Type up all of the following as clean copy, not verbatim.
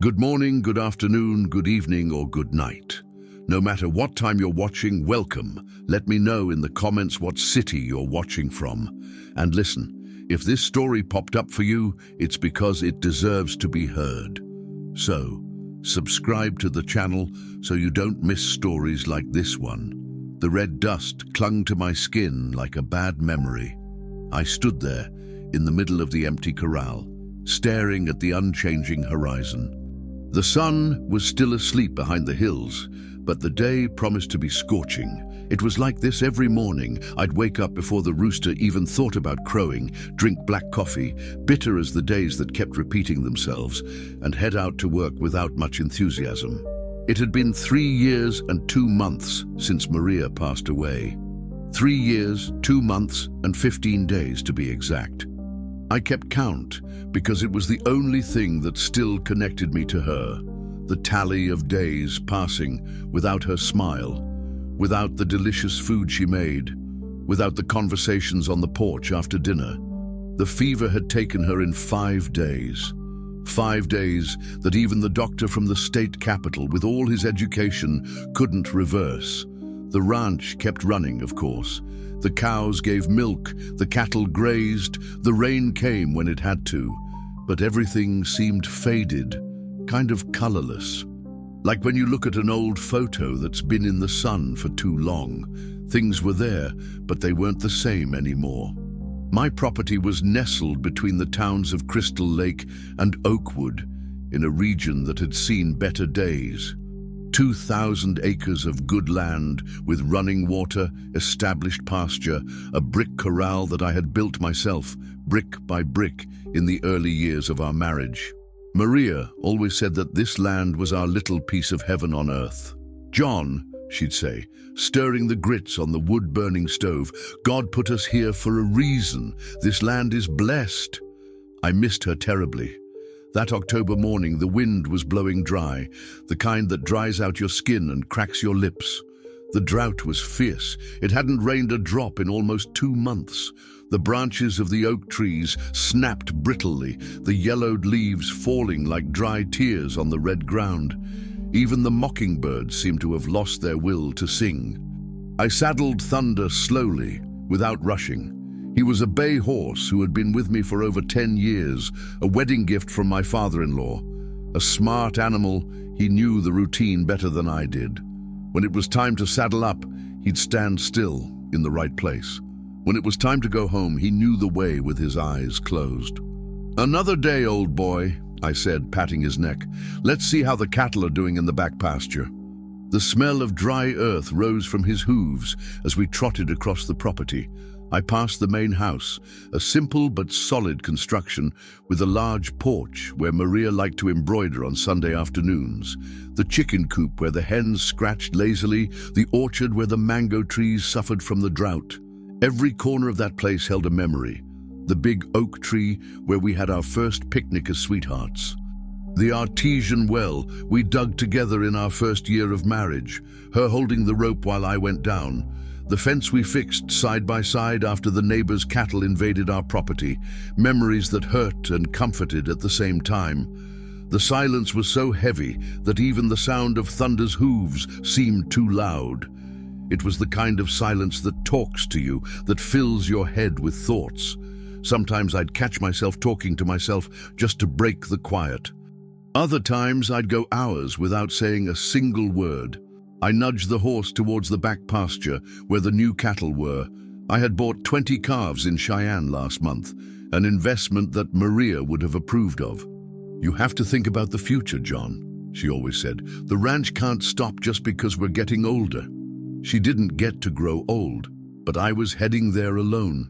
Good morning, good afternoon, good evening, or good night. No matter what time you're watching, welcome. Let me know in the comments what city you're watching from. And listen, if this story popped up for you, it's because it deserves to be heard. So, subscribe to the channel so you don't miss stories like this one. The red dust clung to my skin like a bad memory. I stood there, in the middle of the empty corral, staring at the unchanging horizon. The sun was still asleep behind the hills, but the day promised to be scorching. It was like this every morning. I'd wake up before the rooster even thought about crowing, drink black coffee, bitter as the days that kept repeating themselves, and head out to work without much enthusiasm. It had been 3 years and 2 months since Maria passed away. 3 years, 2 months, and 15 days to be exact. I kept count because it was the only thing that still connected me to her. The tally of days passing without her smile, without the delicious food she made, without the conversations on the porch after dinner. The fever had taken her in 5 days. 5 days that even the doctor from the state capital, with all his education, couldn't reverse. The ranch kept running, of course. The cows gave milk, the cattle grazed, the rain came when it had to. But everything seemed faded, kind of colorless. Like when you look at an old photo that's been in the sun for too long. Things were there, but they weren't the same anymore. My property was nestled between the towns of Crystal Lake and Oakwood, in a region that had seen better days. 2,000 acres of good land with running water, established pasture, a brick corral that I had built myself, brick by brick, in the early years of our marriage. Maria always said that this land was our little piece of heaven on earth. "John," she'd say, stirring the grits on the wood-burning stove, "God put us here for a reason. This land is blessed." I missed her terribly. That October morning, the wind was blowing dry, the kind that dries out your skin and cracks your lips. The drought was fierce. It hadn't rained a drop in almost 2 months. The branches of the oak trees snapped brittly, the yellowed leaves falling like dry tears on the red ground. Even the mockingbirds seemed to have lost their will to sing. I saddled Thunder slowly, without rushing. He was a bay horse who had been with me for over 10 years, a wedding gift from my father-in-law. A smart animal, he knew the routine better than I did. When it was time to saddle up, he'd stand still, in the right place. When it was time to go home, he knew the way with his eyes closed. "Another day, old boy," I said, patting his neck. "Let's see how the cattle are doing in the back pasture." The smell of dry earth rose from his hooves as we trotted across the property. I passed the main house, a simple but solid construction with a large porch where Maria liked to embroider on Sunday afternoons, the chicken coop where the hens scratched lazily, the orchard where the mango trees suffered from the drought. Every corner of that place held a memory. The big oak tree where we had our first picnic as sweethearts. The artesian well we dug together in our first year of marriage, her holding the rope while I went down. The fence we fixed side by side after the neighbor's cattle invaded our property. Memories that hurt and comforted at the same time. The silence was so heavy that even the sound of Thunder's hooves seemed too loud. It was the kind of silence that talks to you, that fills your head with thoughts. Sometimes I'd catch myself talking to myself just to break the quiet. Other times I'd go hours without saying a single word. I nudged the horse towards the back pasture where the new cattle were. I had bought 20 calves in Cheyenne last month, an investment that Maria would have approved of. "You have to think about the future, John," she always said. "The ranch can't stop just because we're getting older." She didn't get to grow old, but I was heading there alone.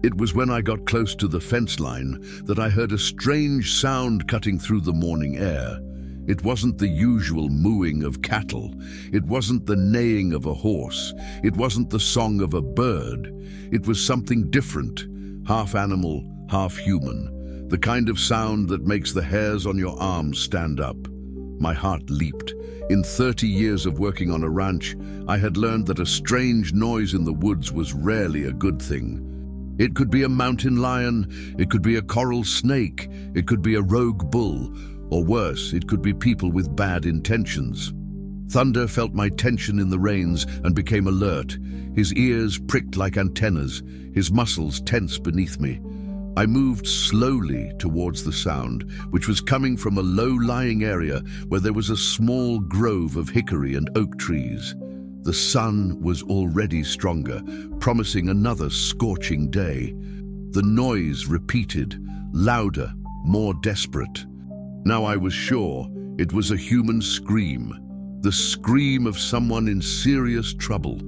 It was when I got close to the fence line that I heard a strange sound cutting through the morning air. It wasn't the usual mooing of cattle. It wasn't the neighing of a horse. It wasn't the song of a bird. It was something different, half animal, half human. The kind of sound that makes the hairs on your arms stand up. My heart leaped. In 30 years of working on a ranch, I had learned that a strange noise in the woods was rarely a good thing. It could be a mountain lion, it could be a coral snake, it could be a rogue bull, Or worse, it could be people with bad intentions. Thunder felt my tension in the reins and became alert. His ears pricked like antennas, his muscles tense beneath me. I moved slowly towards the sound, which was coming from a low-lying area where there was a small grove of hickory and oak trees. The sun was already stronger, promising another scorching day. The noise repeated, louder, more desperate. Now I was sure it was a human scream, the scream of someone in serious trouble.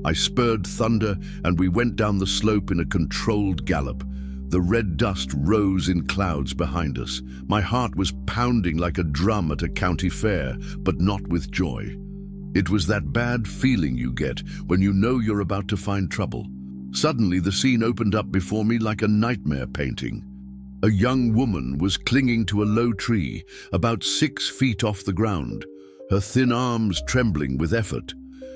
I spurred Thunder and we went down the slope in a controlled gallop. The red dust rose in clouds behind us. My heart was pounding like a drum at a county fair, but not with joy. It was that bad feeling you get when you know you're about to find trouble. Suddenly, the scene opened up before me like a nightmare painting. A young woman was clinging to a low tree, about 6 feet off the ground, her thin arms trembling with effort.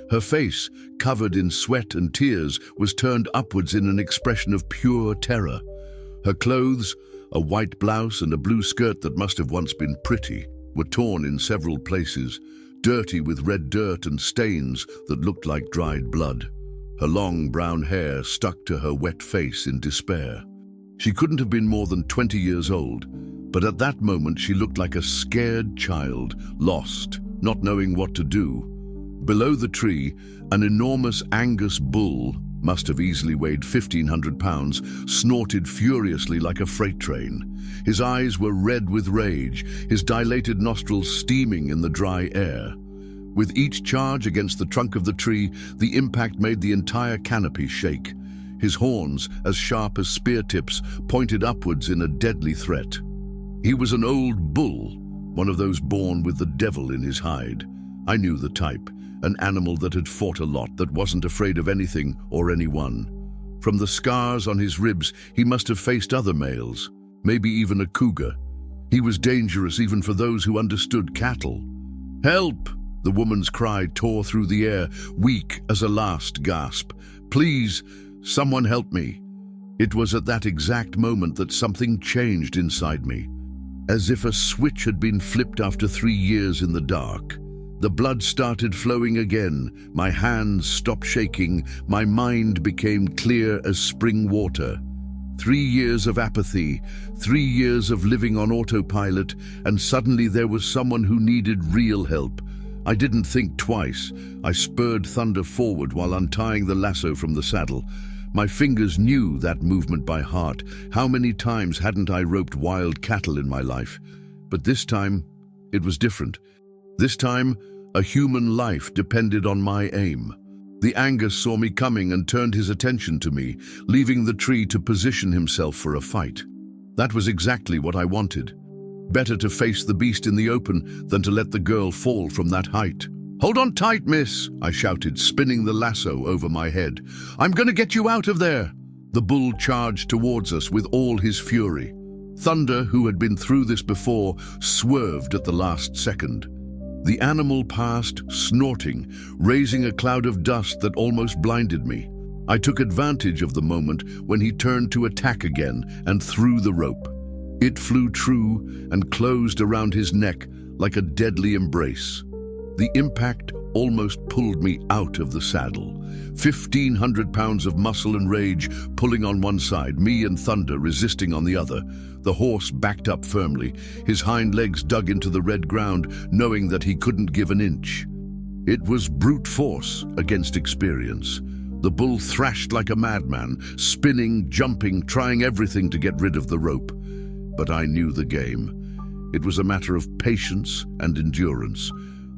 Her face, covered in sweat and tears, was turned upwards in an expression of pure terror. Her clothes, a white blouse and a blue skirt that must have once been pretty, were torn in several places, dirty with red dirt and stains that looked like dried blood. Her long brown hair stuck to her wet face in despair. She couldn't have been more than 20 years old, but at that moment she looked like a scared child, lost, not knowing what to do. Below the tree, an enormous Angus bull, must have easily weighed 1,500 pounds, snorted furiously like a freight train. His eyes were red with rage, his dilated nostrils steaming in the dry air. With each charge against the trunk of the tree, the impact made the entire canopy shake. His horns, as sharp as spear tips, pointed upwards in a deadly threat. He was an old bull, one of those born with the devil in his hide. I knew the type, an animal that had fought a lot, that wasn't afraid of anything or anyone. From the scars on his ribs, he must have faced other males, maybe even a cougar. He was dangerous even for those who understood cattle. "Help!" The woman's cry tore through the air, weak as a last gasp. "Please, someone help me." It was at that exact moment that something changed inside me. As if a switch had been flipped after 3 years in the dark. The blood started flowing again, my hands stopped shaking, my mind became clear as spring water. 3 years of apathy, 3 years of living on autopilot, and suddenly there was someone who needed real help. I didn't think twice. I spurred Thunder forward while untying the lasso from the saddle. My fingers knew that movement by heart. How many times hadn't I roped wild cattle in my life? But this time, it was different. This time, a human life depended on my aim. The Angus saw me coming and turned his attention to me, leaving the tree to position himself for a fight. That was exactly what I wanted. Better to face the beast in the open than to let the girl fall from that height. "Hold on tight, miss," I shouted, spinning the lasso over my head. "I'm going to get you out of there." The bull charged towards us with all his fury. Thunder, who had been through this before, swerved at the last second. The animal passed, snorting, raising a cloud of dust that almost blinded me. I took advantage of the moment when he turned to attack again and threw the rope. It flew true and closed around his neck like a deadly embrace. The impact almost pulled me out of the saddle. 1,500 pounds of muscle and rage pulling on one side, me and Thunder resisting on the other. The horse backed up firmly, his hind legs dug into the red ground, knowing that he couldn't give an inch. It was brute force against experience. The bull thrashed like a madman, spinning, jumping, trying everything to get rid of the rope. But I knew the game. It was a matter of patience and endurance.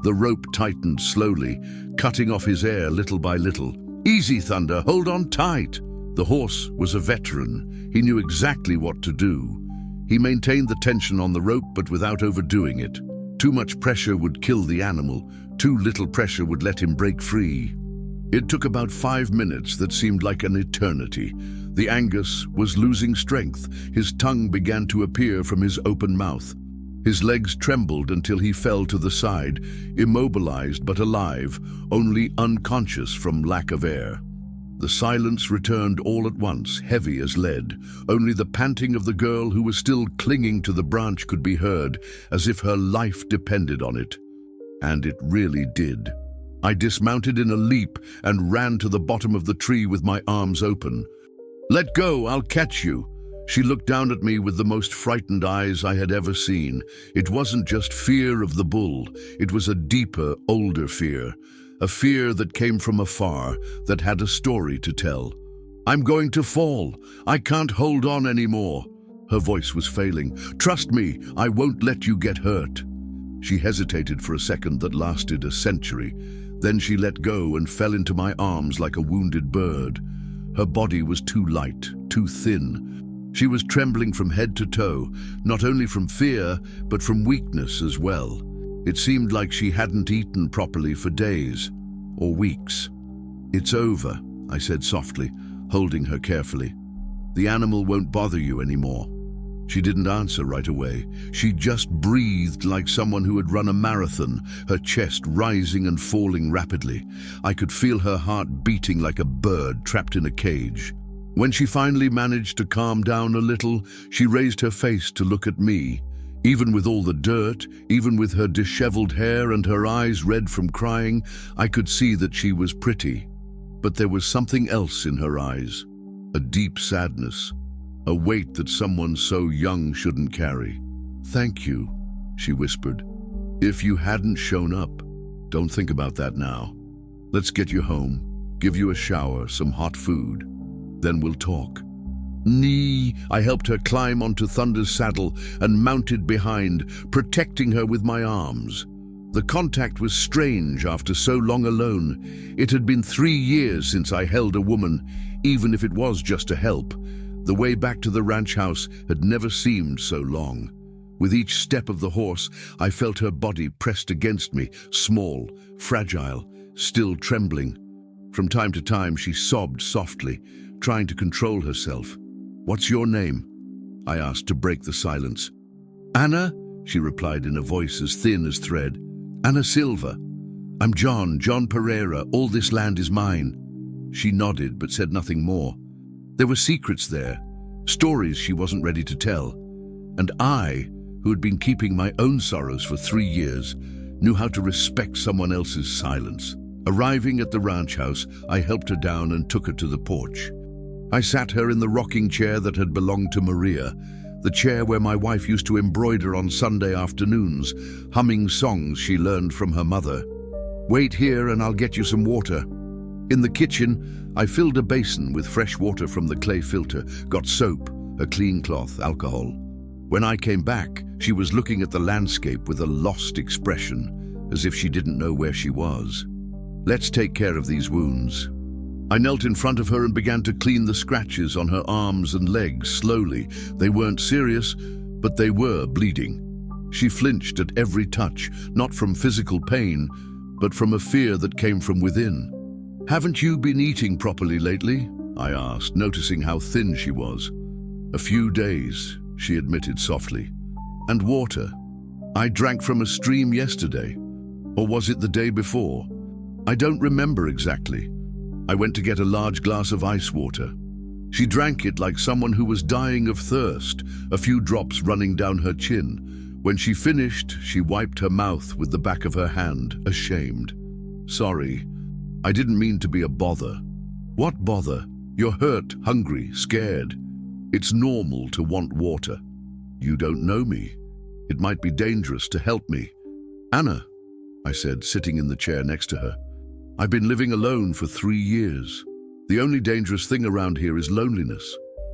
The rope tightened slowly, cutting off his air little by little. "Easy, Thunder, hold on tight." The horse was a veteran. He knew exactly what to do. He maintained the tension on the rope, but without overdoing it. Too much pressure would kill the animal. Too little pressure would let him break free. It took about 5 minutes that seemed like an eternity. The Angus was losing strength. His tongue began to appear from his open mouth. His legs trembled until he fell to the side, immobilized but alive, only unconscious from lack of air. The silence returned all at once, heavy as lead. Only the panting of the girl who was still clinging to the branch could be heard, as if her life depended on it. And it really did. I dismounted in a leap and ran to the bottom of the tree with my arms open. "Let go, I'll catch you." She looked down at me with the most frightened eyes I had ever seen. It wasn't just fear of the bull, it was a deeper, older fear. A fear that came from afar, that had a story to tell. "I'm going to fall. I can't hold on anymore." Her voice was failing. "Trust me, I won't let you get hurt." She hesitated for a second that lasted a century. Then she let go and fell into my arms like a wounded bird. Her body was too light, too thin. She was trembling from head to toe, not only from fear, but from weakness as well. It seemed like she hadn't eaten properly for days or weeks. "It's over," I said softly, holding her carefully. "The animal won't bother you anymore." She didn't answer right away. She just breathed like someone who had run a marathon, her chest rising and falling rapidly. I could feel her heart beating like a bird trapped in a cage. When she finally managed to calm down a little, she raised her face to look at me. Even with all the dirt, even with her disheveled hair and her eyes red from crying, I could see that she was pretty. But there was something else in her eyes, a deep sadness, a weight that someone so young shouldn't carry. "Thank you," she whispered. "If you hadn't shown up, don't think about that now. Let's get you home, give you a shower, some hot food. Then we'll talk." I helped her climb onto Thunder's saddle and mounted behind, protecting her with my arms. The contact was strange after so long alone. It had been 3 years since I held a woman, even if it was just to help. The way back to the ranch house had never seemed so long. With each step of the horse, I felt her body pressed against me, small, fragile, still trembling. From time to time, she sobbed softly, trying to control herself. "What's your name?" I asked to break the silence. "Anna," she replied in a voice as thin as thread. "Anna Silva. I'm John Pereira. All this land is mine." She nodded but said nothing more. There were secrets there, stories she wasn't ready to tell. And I, who had been keeping my own sorrows for 3 years, knew how to respect someone else's silence. Arriving at the ranch house, I helped her down and took her to the porch. I sat her in the rocking chair that had belonged to Maria, the chair where my wife used to embroider on Sunday afternoons, humming songs she learned from her mother. "Wait here and I'll get you some water." In the kitchen, I filled a basin with fresh water from the clay filter, got soap, a clean cloth, alcohol. When I came back, she was looking at the landscape with a lost expression, as if she didn't know where she was. "Let's take care of these wounds." I knelt in front of her and began to clean the scratches on her arms and legs slowly. They weren't serious, but they were bleeding. She flinched at every touch, not from physical pain, but from a fear that came from within. "Haven't you been eating properly lately?" I asked, noticing how thin she was. "A few days," she admitted softly. "And water? I drank from a stream yesterday. Or was it the day before? I don't remember exactly. I went to get a large glass of ice water." She drank it like someone who was dying of thirst, a few drops running down her chin. When she finished, she wiped her mouth with the back of her hand, ashamed. "Sorry, I didn't mean to be a bother." "What bother? You're hurt, hungry, scared. It's normal to want water." "You don't know me. It might be dangerous to help me." "Anna," I said, sitting in the chair next to her. "I've been living alone for 3 years. The only dangerous thing around here is loneliness.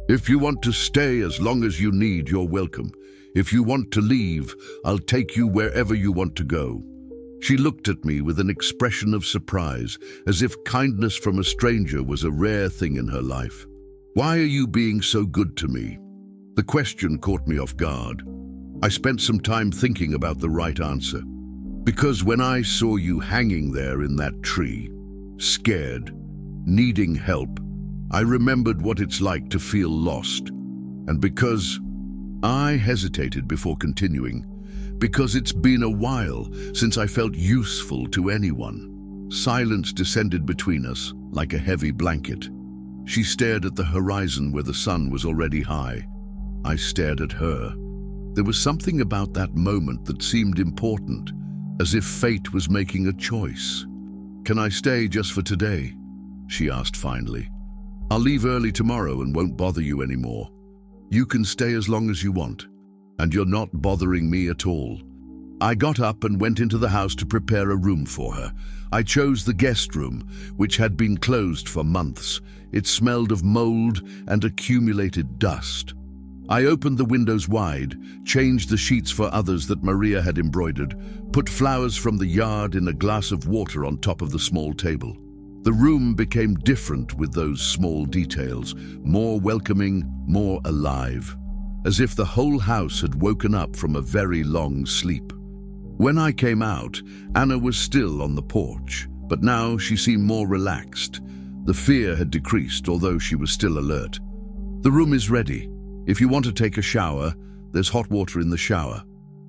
If you want to stay as long as you need, you're welcome. If you want to leave, I'll take you wherever you want to go." She looked at me with an expression of surprise, as if kindness from a stranger was a rare thing in her life. "Why are you being so good to me?" The question caught me off guard. I spent some time thinking about the right answer. "Because when I saw you hanging there in that tree, scared, needing help, I remembered what it's like to feel lost. And because—" I hesitated before continuing. "Because it's been a while since I felt useful to anyone." Silence descended between us like a heavy blanket. She stared at the horizon where the sun was already high. I stared at her. There was something about that moment that seemed important, as if fate was making a choice. "Can I stay just for today?" she asked finally. "I'll leave early tomorrow and won't bother you anymore. You can stay as long as you want, and you're not bothering me at all." I got up and went into the house to prepare a room for her. I chose the guest room, which had been closed for months. It smelled of mold and accumulated dust. I opened the windows wide, changed the sheets for others that Maria had embroidered, put flowers from the yard in a glass of water on top of the small table. The room became different with those small details, more welcoming, more alive, as if the whole house had woken up from a very long sleep. When I came out, Anna was still on the porch, but now she seemed more relaxed. The fear had decreased, although she was still alert. "The room is ready. If you want to take a shower, there's hot water in the shower.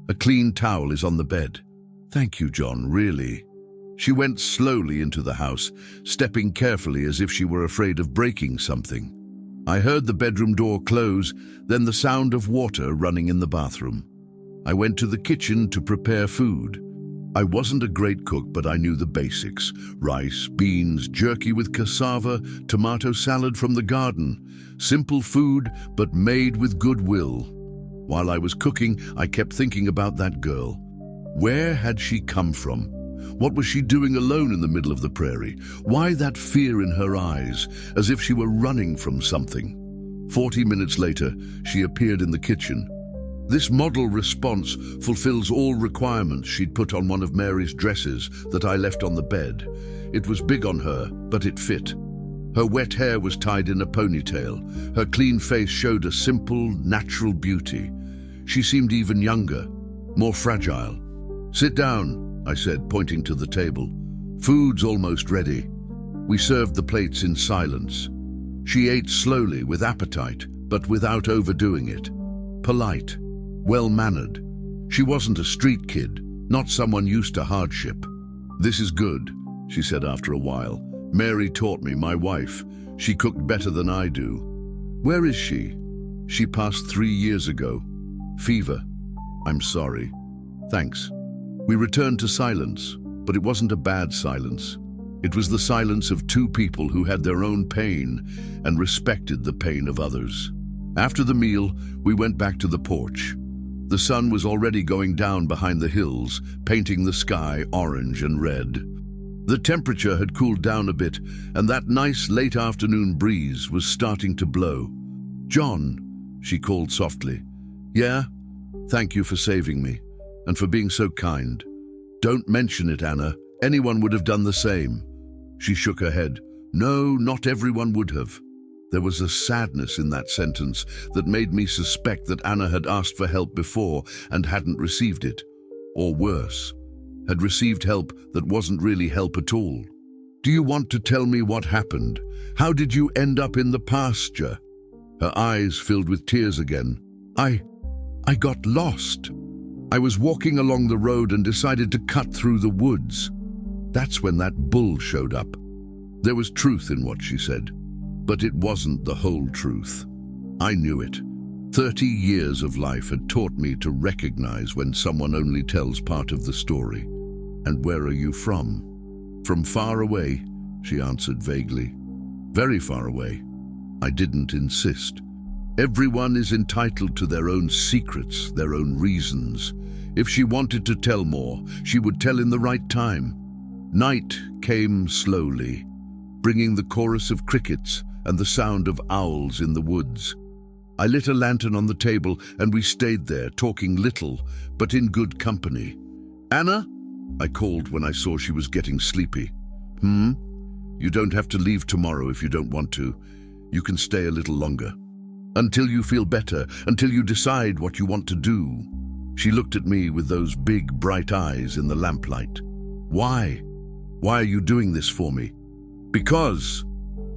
A clean towel is on the bed." "Thank you, John, really." She went slowly into the house, stepping carefully as if she were afraid of breaking something. I heard the bedroom door close, then the sound of water running in the bathroom. I went to the kitchen to prepare food. I wasn't a great cook, but I knew the basics: rice, beans, jerky with cassava, tomato salad from the garden. Simple food, but made with goodwill. While I was cooking, I kept thinking about that girl. Where had she come from? What was she doing alone in the middle of the prairie? Why that fear in her eyes, as if she were running from something? 40 minutes later, she appeared in the kitchen. This model response fulfills all requirements she'd put on one of Mary's dresses that I left on the bed. It was big on her, but it fit. Her wet hair was tied in a ponytail. Her clean face showed a simple, natural beauty. She seemed even younger, more fragile. "Sit down," I said, pointing to the table. "Food's almost ready." We served the plates in silence. She ate slowly, with appetite, but without overdoing it. Polite. Well-mannered. She wasn't a street kid, not someone used to hardship. "This is good," she said after a while. "Mary taught me, my wife. She cooked better than I do." "Where is she?" "She passed 3 years ago. Fever." "I'm sorry." "Thanks." We returned to silence, but it wasn't a bad silence. It was the silence of two people who had their own pain and respected the pain of others. After the meal, we went back to the porch. The sun was already going down behind the hills, painting the sky orange and red. The temperature had cooled down a bit, and that nice late afternoon breeze was starting to blow. "John," she called softly. "Yeah? Thank you for saving me, and for being so kind. Don't mention it, Anna. Anyone would have done the same." She shook her head. "No, not everyone would have." There was a sadness in that sentence that made me suspect that Anna had asked for help before and hadn't received it. Or worse, had received help that wasn't really help at all. "Do you want to tell me what happened? How did you end up in the pasture?" Her eyes filled with tears again. I got lost. I was walking along the road and decided to cut through the woods. That's when that bull showed up." There was truth in what she said, but it wasn't the whole truth. I knew it. 30 years of life had taught me to recognize when someone only tells part of the story. "And where are you from?" "From far away," she answered vaguely. "Very far away." I didn't insist. Everyone is entitled to their own secrets, their own reasons. If she wanted to tell more, she would tell in the right time. Night came slowly, bringing the chorus of crickets and the sound of owls in the woods. I lit a lantern on the table and we stayed there, talking little, but in good company. "Anna?" I called when I saw she was getting sleepy. "You don't have to leave tomorrow if you don't want to. You can stay a little longer. Until you feel better, until you decide what you want to do." She looked at me with those big, bright eyes in the lamplight. "Why? Why are you doing this for me?" "Because..."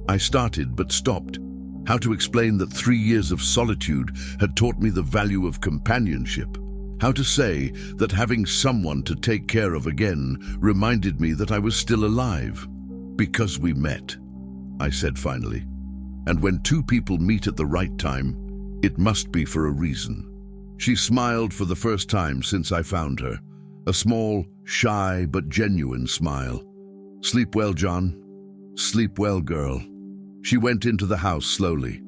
I started but stopped. How to explain that 3 years of solitude had taught me the value of companionship? How to say that having someone to take care of again reminded me that I was still alive? "Because we met," I said finally. And when two people meet at the right time, it must be for a reason. She smiled for the first time since I found her. A small, shy but genuine smile. "Sleep well, John. Sleep well, girl." She went into the house slowly.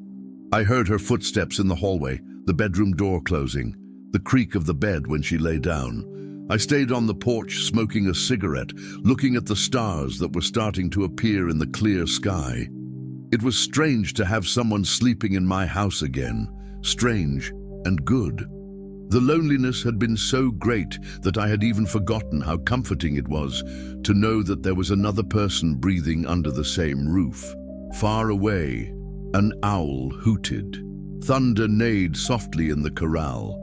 I heard her footsteps in the hallway, the bedroom door closing, the creak of the bed when she lay down. I stayed on the porch smoking a cigarette, looking at the stars that were starting to appear in the clear sky. It was strange to have someone sleeping in my house again. Strange and good. The loneliness had been so great that I had even forgotten how comforting it was to know that there was another person breathing under the same roof. Far away, an owl hooted. Thunder neighed softly in the corral.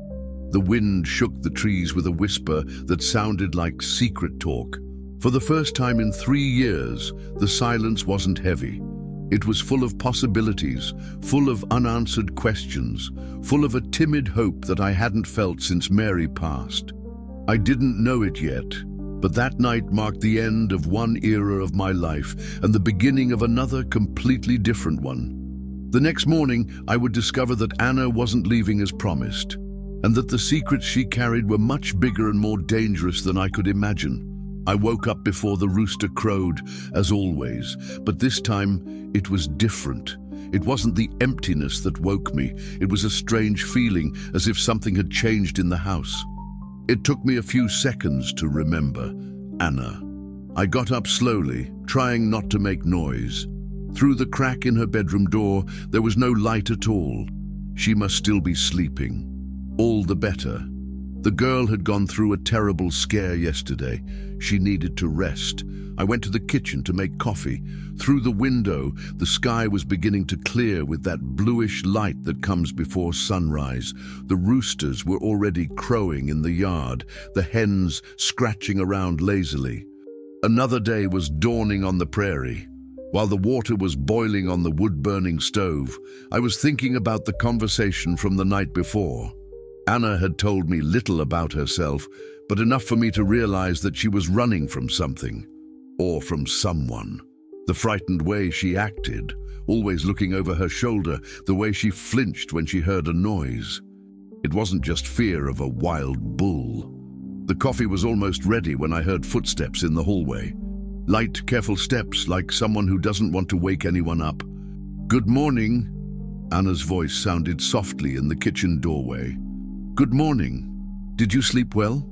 The wind shook the trees with a whisper that sounded like secret talk. For the first time in 3 years, the silence wasn't heavy. It was full of possibilities, full of unanswered questions, full of a timid hope that I hadn't felt since Mary passed. I didn't know it yet, but that night marked the end of one era of my life and the beginning of another completely different one. The next morning, I would discover that Anna wasn't leaving as promised, and that the secrets she carried were much bigger and more dangerous than I could imagine. I woke up before the rooster crowed, as always, but this time it was different. It wasn't the emptiness that woke me. It was a strange feeling, as if something had changed in the house. It took me a few seconds to remember. Anna. I got up slowly, trying not to make noise. Through the crack in her bedroom door, there was no light at all. She must still be sleeping. All the better. The girl had gone through a terrible scare yesterday. She needed to rest. I went to the kitchen to make coffee. Through the window, the sky was beginning to clear with that bluish light that comes before sunrise. The roosters were already crowing in the yard, the hens scratching around lazily. Another day was dawning on the prairie. While the water was boiling on the wood-burning stove, I was thinking about the conversation from the night before. Anna had told me little about herself, but enough for me to realize that she was running from something, or from someone. The frightened way she acted, always looking over her shoulder, the way she flinched when she heard a noise. It wasn't just fear of a wild bull. The coffee was almost ready when I heard footsteps in the hallway. Light, careful steps, like someone who doesn't want to wake anyone up. "Good morning." Anna's voice sounded softly in the kitchen doorway. "Good morning. Did you sleep well?"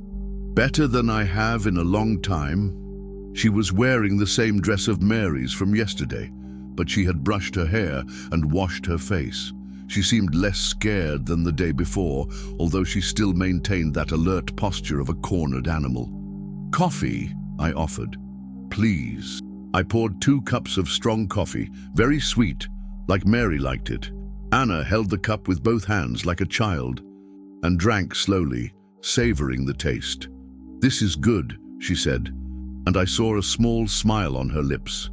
"Better than I have in a long time." She was wearing the same dress of Mary's from yesterday, but she had brushed her hair and washed her face. She seemed less scared than the day before, although she still maintained that alert posture of a cornered animal. "Coffee?" I offered. "Please." I poured 2 cups of strong coffee, very sweet, like Mary liked it. Anna held the cup with both hands like a child and drank slowly, savoring the taste. "This is good," she said, and I saw a small smile on her lips.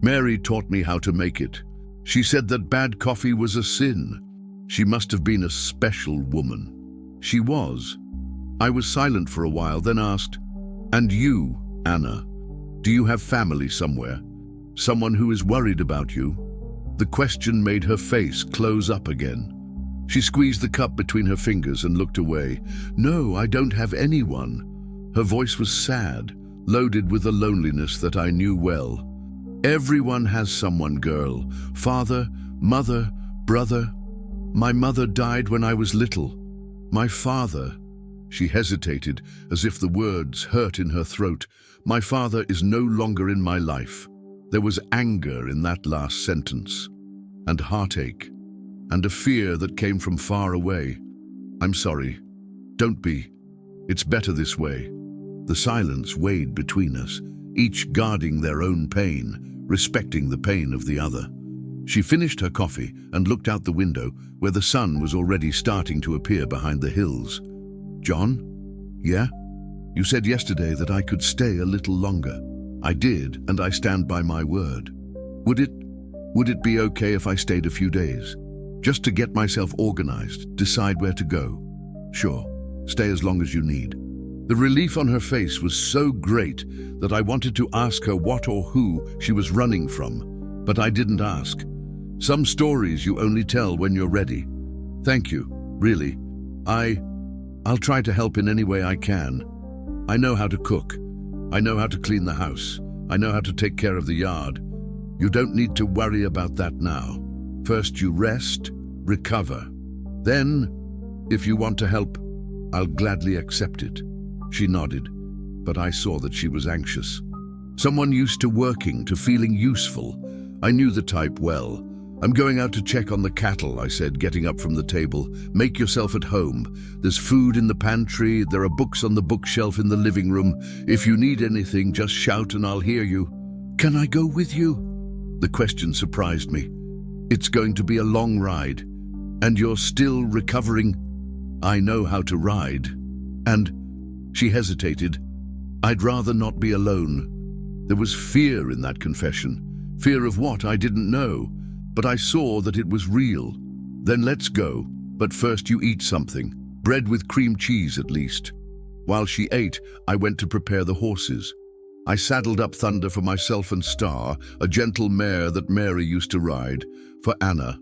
"Mary taught me how to make it. She said that bad coffee was a sin. She must have been a special woman." She was. I was silent for a while, then asked, "And you, Anna? Do you have family somewhere? Someone who is worried about you?" The question made her face close up again. She squeezed the cup between her fingers and looked away. "No, I don't have anyone." Her voice was sad, loaded with a loneliness that I knew well. "Everyone has someone, girl. Father, mother, brother. My mother died when I was little. My father..." She hesitated, as if the words hurt in her throat. "My father is no longer in my life." There was anger in that last sentence, and heartache, and a fear that came from far away. "I'm sorry. Don't be. It's better this way." The silence weighed between us, each guarding their own pain, respecting the pain of the other. She finished her coffee and looked out the window, where the sun was already starting to appear behind the hills. "John? Yeah? You said yesterday that I could stay a little longer. I did, and I stand by my word. Would it be okay if I stayed a few days? Just to get myself organized, decide where to go?" "Sure. Stay as long as you need." The relief on her face was so great that I wanted to ask her what or who she was running from, but I didn't ask. Some stories you only tell when you're ready. Thank you, really. I'll try to help in any way I can. I know how to cook. I know how to clean the house. I know how to take care of the yard. You don't need to worry about that now. First you rest, recover. Then, if you want to help, I'll gladly accept it. She nodded, but I saw that she was anxious. Someone used to working, to feeling useful. I knew the type well. I'm going out to check on the cattle, I said, getting up from the table. Make yourself at home. There's food in the pantry. There are books on the bookshelf in the living room. If you need anything, just shout and I'll hear you. Can I go with you? The question surprised me. It's going to be a long ride. And you're still recovering? I know how to ride. And she hesitated. I'd rather not be alone. There was fear in that confession. Fear of what? I didn't know. But I saw that it was real. Then let's go. But first you eat something. Bread with cream cheese at least. While she ate, I went to prepare the horses. I saddled up Thunder for myself and Star, a gentle mare that Mary used to ride, for Anna.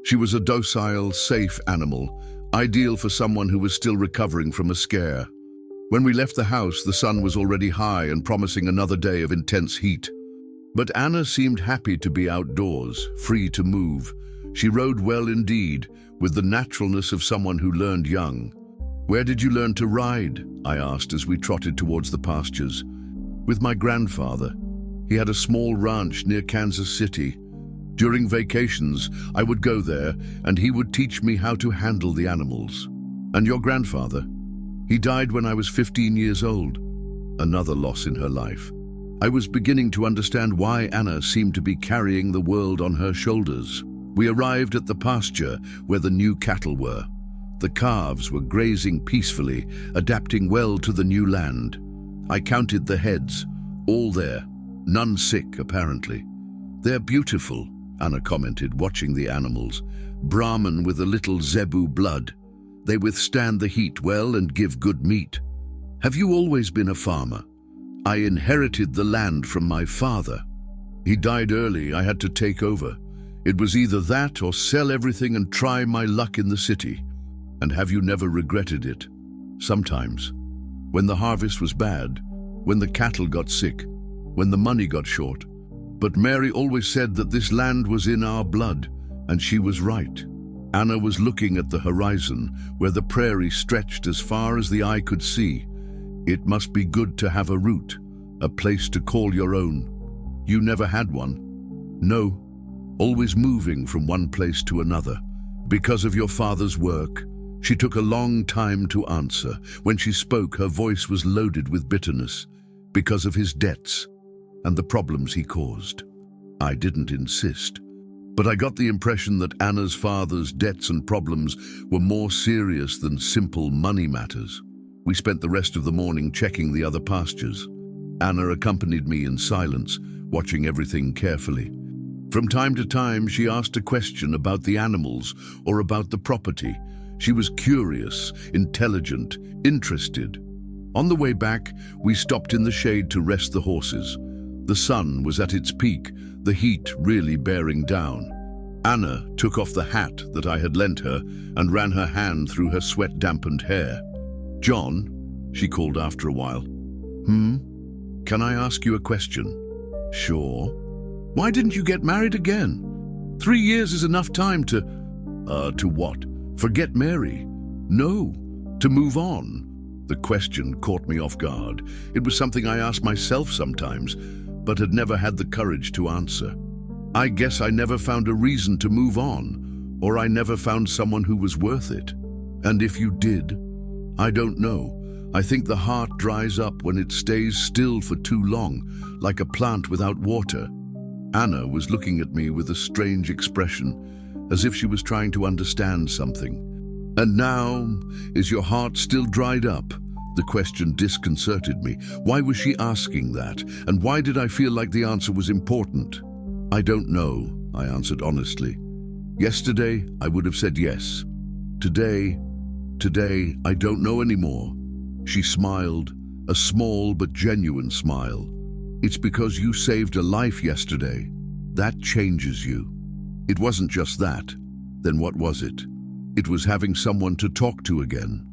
She was a docile, safe animal, ideal for someone who was still recovering from a scare. When we left the house, the sun was already high and promising another day of intense heat. But Anna seemed happy to be outdoors, free to move. She rode well indeed, with the naturalness of someone who learned young. Where did you learn to ride? I asked as we trotted towards the pastures. With my grandfather. He had a small ranch near Kansas City. During vacations, I would go there and he would teach me how to handle the animals. And your grandfather? He died when I was 15 years old. Another loss in her life. I was beginning to understand why Anna seemed to be carrying the world on her shoulders. We arrived at the pasture where the new cattle were. The calves were grazing peacefully, adapting well to the new land. I counted the heads, all there, none sick apparently. They're beautiful, Anna commented, watching the animals. Brahman with a little Zebu blood. They withstand the heat well and give good meat. Have you always been a farmer? I inherited the land from my father. He died early, I had to take over. It was either that or sell everything and try my luck in the city. And have you never regretted it? Sometimes. When the harvest was bad, when the cattle got sick, when the money got short. But Mary always said that this land was in our blood, and she was right. Anna was looking at the horizon, where the prairie stretched as far as the eye could see. It must be good to have a root, a place to call your own. You never had one? No, always moving from one place to another. Because of your father's work? She took a long time to answer. When she spoke, her voice was loaded with bitterness. Because of his debts and the problems he caused. I didn't insist. But I got the impression that Anna's father's debts and problems were more serious than simple money matters. We spent the rest of the morning checking the other pastures. Anna accompanied me in silence, watching everything carefully. From time to time, she asked a question about the animals or about the property. She was curious, intelligent, interested. On the way back, we stopped in the shade to rest the horses. The sun was at its peak, the heat really bearing down. Anna took off the hat that I had lent her and ran her hand through her sweat-dampened hair. John, she called after a while. Can I ask you a question? Sure. Why didn't you get married again? 3 years is enough time to what? Forget Mary? No, to move on. The question caught me off guard. It was something I asked myself sometimes, but had never had the courage to answer. I guess I never found a reason to move on, or I never found someone who was worth it. And if you did, I don't know. I think the heart dries up when it stays still for too long, like a plant without water. Anna was looking at me with a strange expression, as if she was trying to understand something. And now, is your heart still dried up? The question disconcerted me. Why was she asking that? And why did I feel like the answer was important? I don't know, I answered honestly. Yesterday, I would have said yes. Today, I don't know anymore. She smiled, a small but genuine smile. It's because you saved a life yesterday. That changes you. It wasn't just that. Then what was it? It was having someone to talk to again.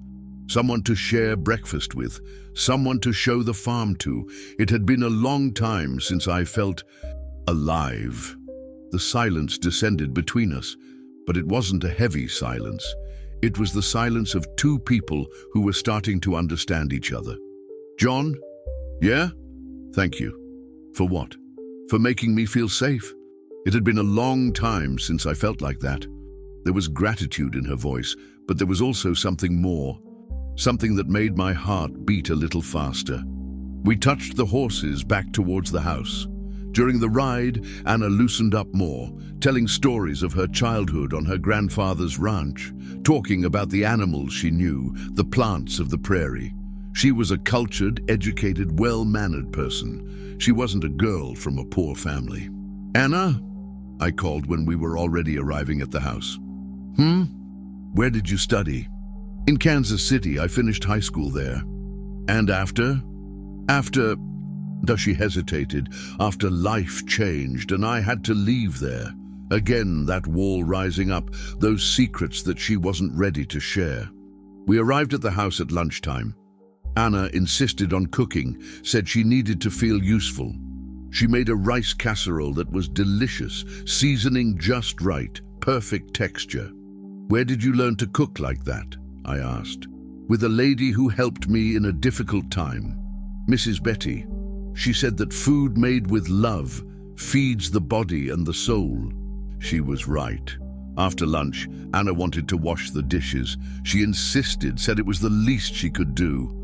Someone to share breakfast with. Someone to show the farm to. It had been a long time since I felt alive. The silence descended between us, but it wasn't a heavy silence. It was the silence of two people who were starting to understand each other. John? Yeah? Thank you. For what? For making me feel safe. It had been a long time since I felt like that. There was gratitude in her voice, but there was also something more. Something that made my heart beat a little faster. We touched the horses back towards the house. During the ride, Anna loosened up more, telling stories of her childhood on her grandfather's ranch, talking about the animals she knew, the plants of the prairie. She was a cultured, educated, well-mannered person. She wasn't a girl from a poor family. Anna? I called when we were already arriving at the house. Where did you study? In Kansas City. I finished high school there. And after? She hesitated. After life changed and I had to leave there. Again, that wall rising up, those secrets that she wasn't ready to share. We arrived at the house at lunchtime. Anna insisted on cooking, said she needed to feel useful. She made a rice casserole that was delicious, seasoning just right, perfect texture. Where did you learn to cook like that? I asked. With a lady who helped me in a difficult time, Mrs. Betty. She said that food made with love feeds the body and the soul. She was right. After lunch, Anna wanted to wash the dishes. She insisted, said it was the least she could do.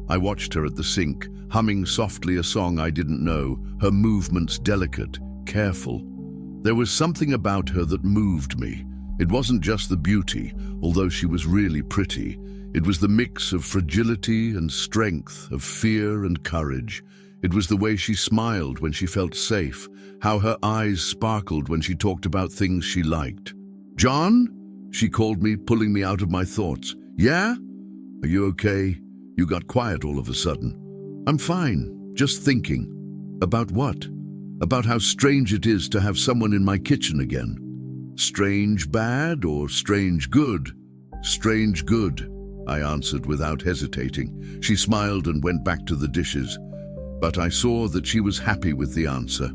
I watched her at the sink, humming softly a song I didn't know, her movements delicate, careful. There was something about her that moved me. It wasn't just the beauty, although she was really pretty. It was the mix of fragility and strength, of fear and courage. It was the way she smiled when she felt safe, how her eyes sparkled when she talked about things she liked. John? She called me, pulling me out of my thoughts. Yeah? Are you okay? You got quiet all of a sudden. I'm fine, just thinking. About what? About how strange it is to have someone in my kitchen again. Strange bad or strange good? Strange good, I answered without hesitating. She smiled and went back to the dishes, but I saw that she was happy with the answer.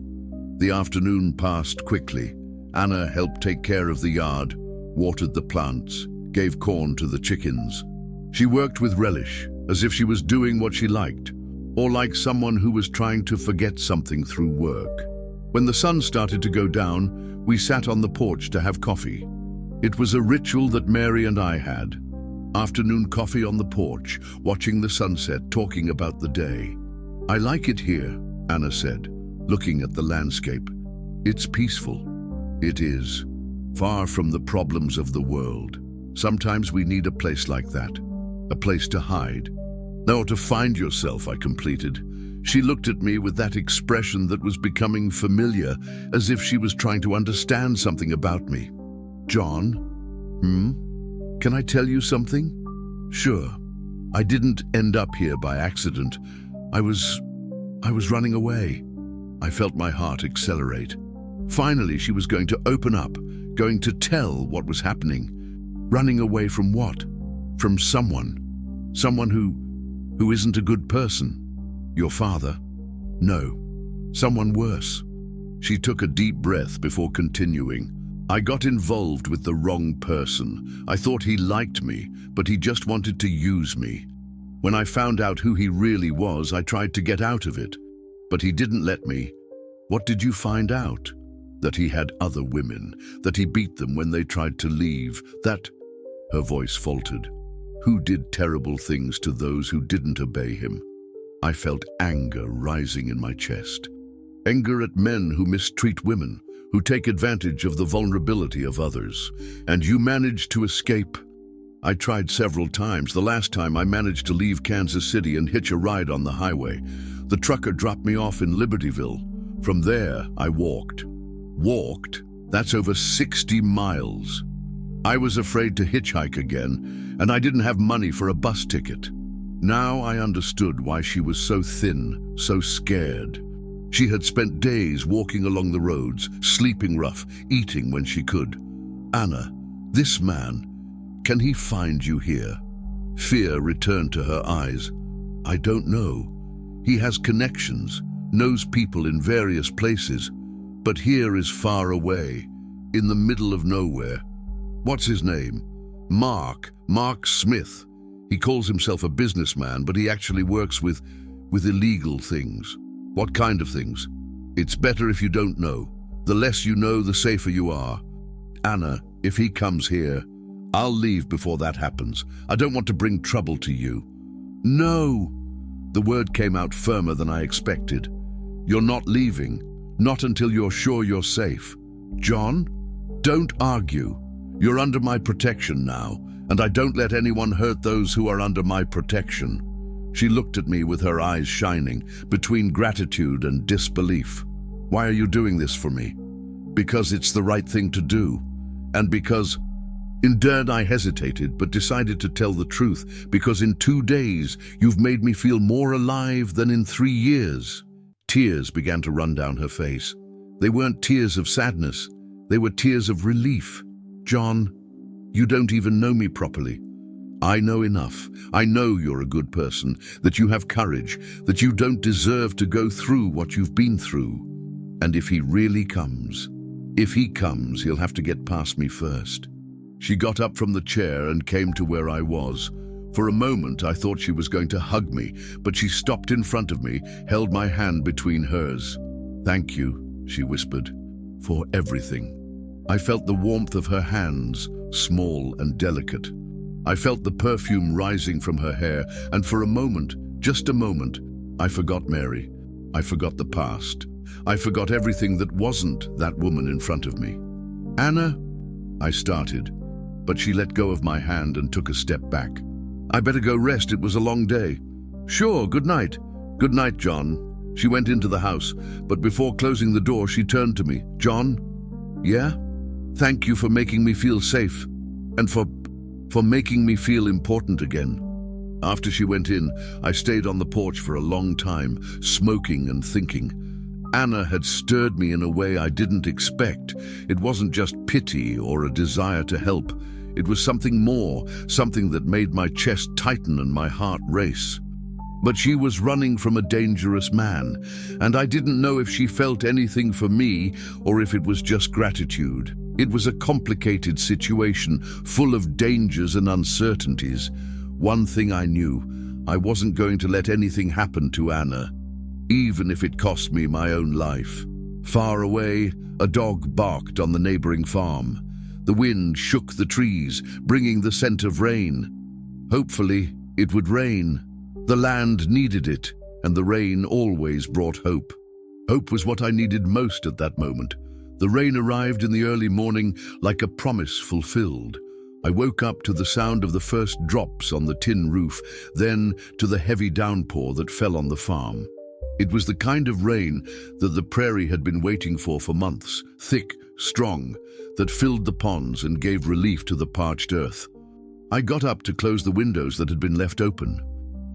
The afternoon passed quickly. Anna helped take care of the yard, watered the plants, gave corn to the chickens. She worked with relish, as if she was doing what she liked, or like someone who was trying to forget something through work. When the sun started to go down, we sat on the porch to have coffee. It was a ritual that Mary and I had. Afternoon coffee on the porch, watching the sunset, talking about the day. I like it here, Anna said, looking at the landscape. It's peaceful. It is. Far from the problems of the world. Sometimes we need a place like that. A place to hide. Or to find yourself, I completed. She looked at me with that expression that was becoming familiar, as if she was trying to understand something about me. John? Can I tell you something? Sure. I didn't end up here by accident. I was running away. I felt my heart accelerate. Finally, she was going to open up, going to tell what was happening. Running away from what? From someone. Someone who isn't a good person. Your father? No. Someone worse. She took a deep breath before continuing. I got involved with the wrong person. I thought he liked me, but he just wanted to use me. When I found out who he really was, I tried to get out of it, but he didn't let me. What did you find out? That he had other women, that he beat them when they tried to leave, that... Her voice faltered. Who did terrible things to those who didn't obey him? I felt anger rising in my chest. Anger at men who mistreat women, who take advantage of the vulnerability of others. And you managed to escape. I tried several times. The last time I managed to leave Kansas City and hitch a ride on the highway. The trucker dropped me off in Libertyville. From there, I walked. Walked? That's over 60 miles. I was afraid to hitchhike again, and I didn't have money for a bus ticket. Now I understood why she was so thin, so scared. She had spent days walking along the roads, sleeping rough, eating when she could. Anna, this man, can he find you here? Fear returned to her eyes. I don't know. He has connections, knows people in various places, but here is far away, in the middle of nowhere. What's his name? Mark Smith. He calls himself a businessman, but he actually works with illegal things. What kind of things? It's better if you don't know. The less you know, the safer you are. Anna, if he comes here, I'll leave before that happens. I don't want to bring trouble to you. No! The word came out firmer than I expected. You're not leaving. Not until you're sure you're safe. John, don't argue. You're under my protection now, and I don't let anyone hurt those who are under my protection. She looked at me with her eyes shining, between gratitude and disbelief. Why are you doing this for me? Because it's the right thing to do. And because... In turn, I hesitated, but decided to tell the truth, because in 2 days, you've made me feel more alive than in 3 years. Tears began to run down her face. They weren't tears of sadness. They were tears of relief. John, you don't even know me properly. I know enough. I know you're a good person, that you have courage, that you don't deserve to go through what you've been through. And if he really comes, he'll have to get past me first. She got up from the chair and came to where I was. For a moment, I thought she was going to hug me, but she stopped in front of me, held my hand between hers. Thank you, she whispered, for everything. I felt the warmth of her hands, small and delicate. I felt the perfume rising from her hair, and for a moment, just a moment, I forgot Mary. I forgot the past. I forgot everything that wasn't that woman in front of me. Anna, I started, but she let go of my hand and took a step back. I better go rest, it was a long day. Sure, good night. Good night, John. She went into the house, but before closing the door, she turned to me. John? Yeah? Thank you for making me feel safe, and for making me feel important again. After she went in, I stayed on the porch for a long time, smoking and thinking. Anna had stirred me in a way I didn't expect. It wasn't just pity or a desire to help. It was something more, something that made my chest tighten and my heart race. But she was running from a dangerous man, and I didn't know if she felt anything for me or if it was just gratitude. It was a complicated situation, full of dangers and uncertainties. One thing I knew, I wasn't going to let anything happen to Anna, even if it cost me my own life. Far away, a dog barked on the neighboring farm. The wind shook the trees, bringing the scent of rain. Hopefully, it would rain. The land needed it, and the rain always brought hope. Hope was what I needed most at that moment. The rain arrived in the early morning like a promise fulfilled. I woke up to the sound of the first drops on the tin roof, then to the heavy downpour that fell on the farm. It was the kind of rain that the prairie had been waiting for months, thick, strong, that filled the ponds and gave relief to the parched earth. I got up to close the windows that had been left open.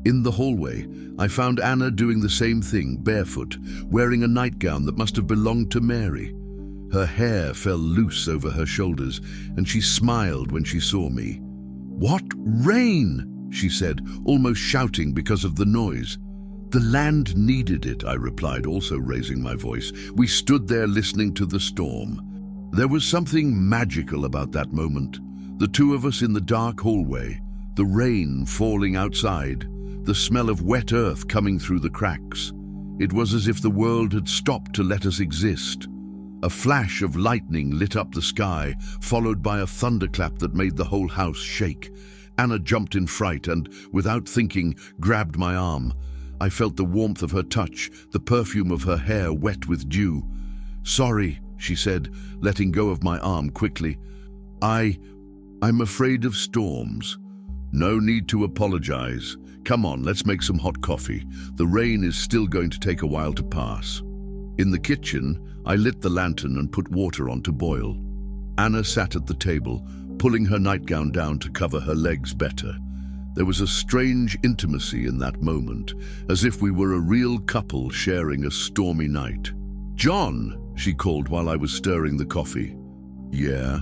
In the hallway, I found Anna doing the same thing, barefoot, wearing a nightgown that must have belonged to Mary. Her hair fell loose over her shoulders, and she smiled when she saw me. "What rain!" she said, almost shouting because of the noise. "The land needed it," I replied, also raising my voice. We stood there listening to the storm. There was something magical about that moment. The two of us in the dark hallway, the rain falling outside, the smell of wet earth coming through the cracks. It was as if the world had stopped to let us exist. A flash of lightning lit up the sky, followed by a thunderclap that made the whole house shake. Anna jumped in fright and, without thinking, grabbed my arm. I felt the warmth of her touch, the perfume of her hair wet with dew. "Sorry," she said, letting go of my arm quickly. I'm afraid of storms." "No need to apologize. Come on, let's make some hot coffee. The rain is still going to take a while to pass." In the kitchen, I lit the lantern and put water on to boil. Anna sat at the table, pulling her nightgown down to cover her legs better. There was a strange intimacy in that moment, as if we were a real couple sharing a stormy night. "John," she called while I was stirring the coffee. "Yeah?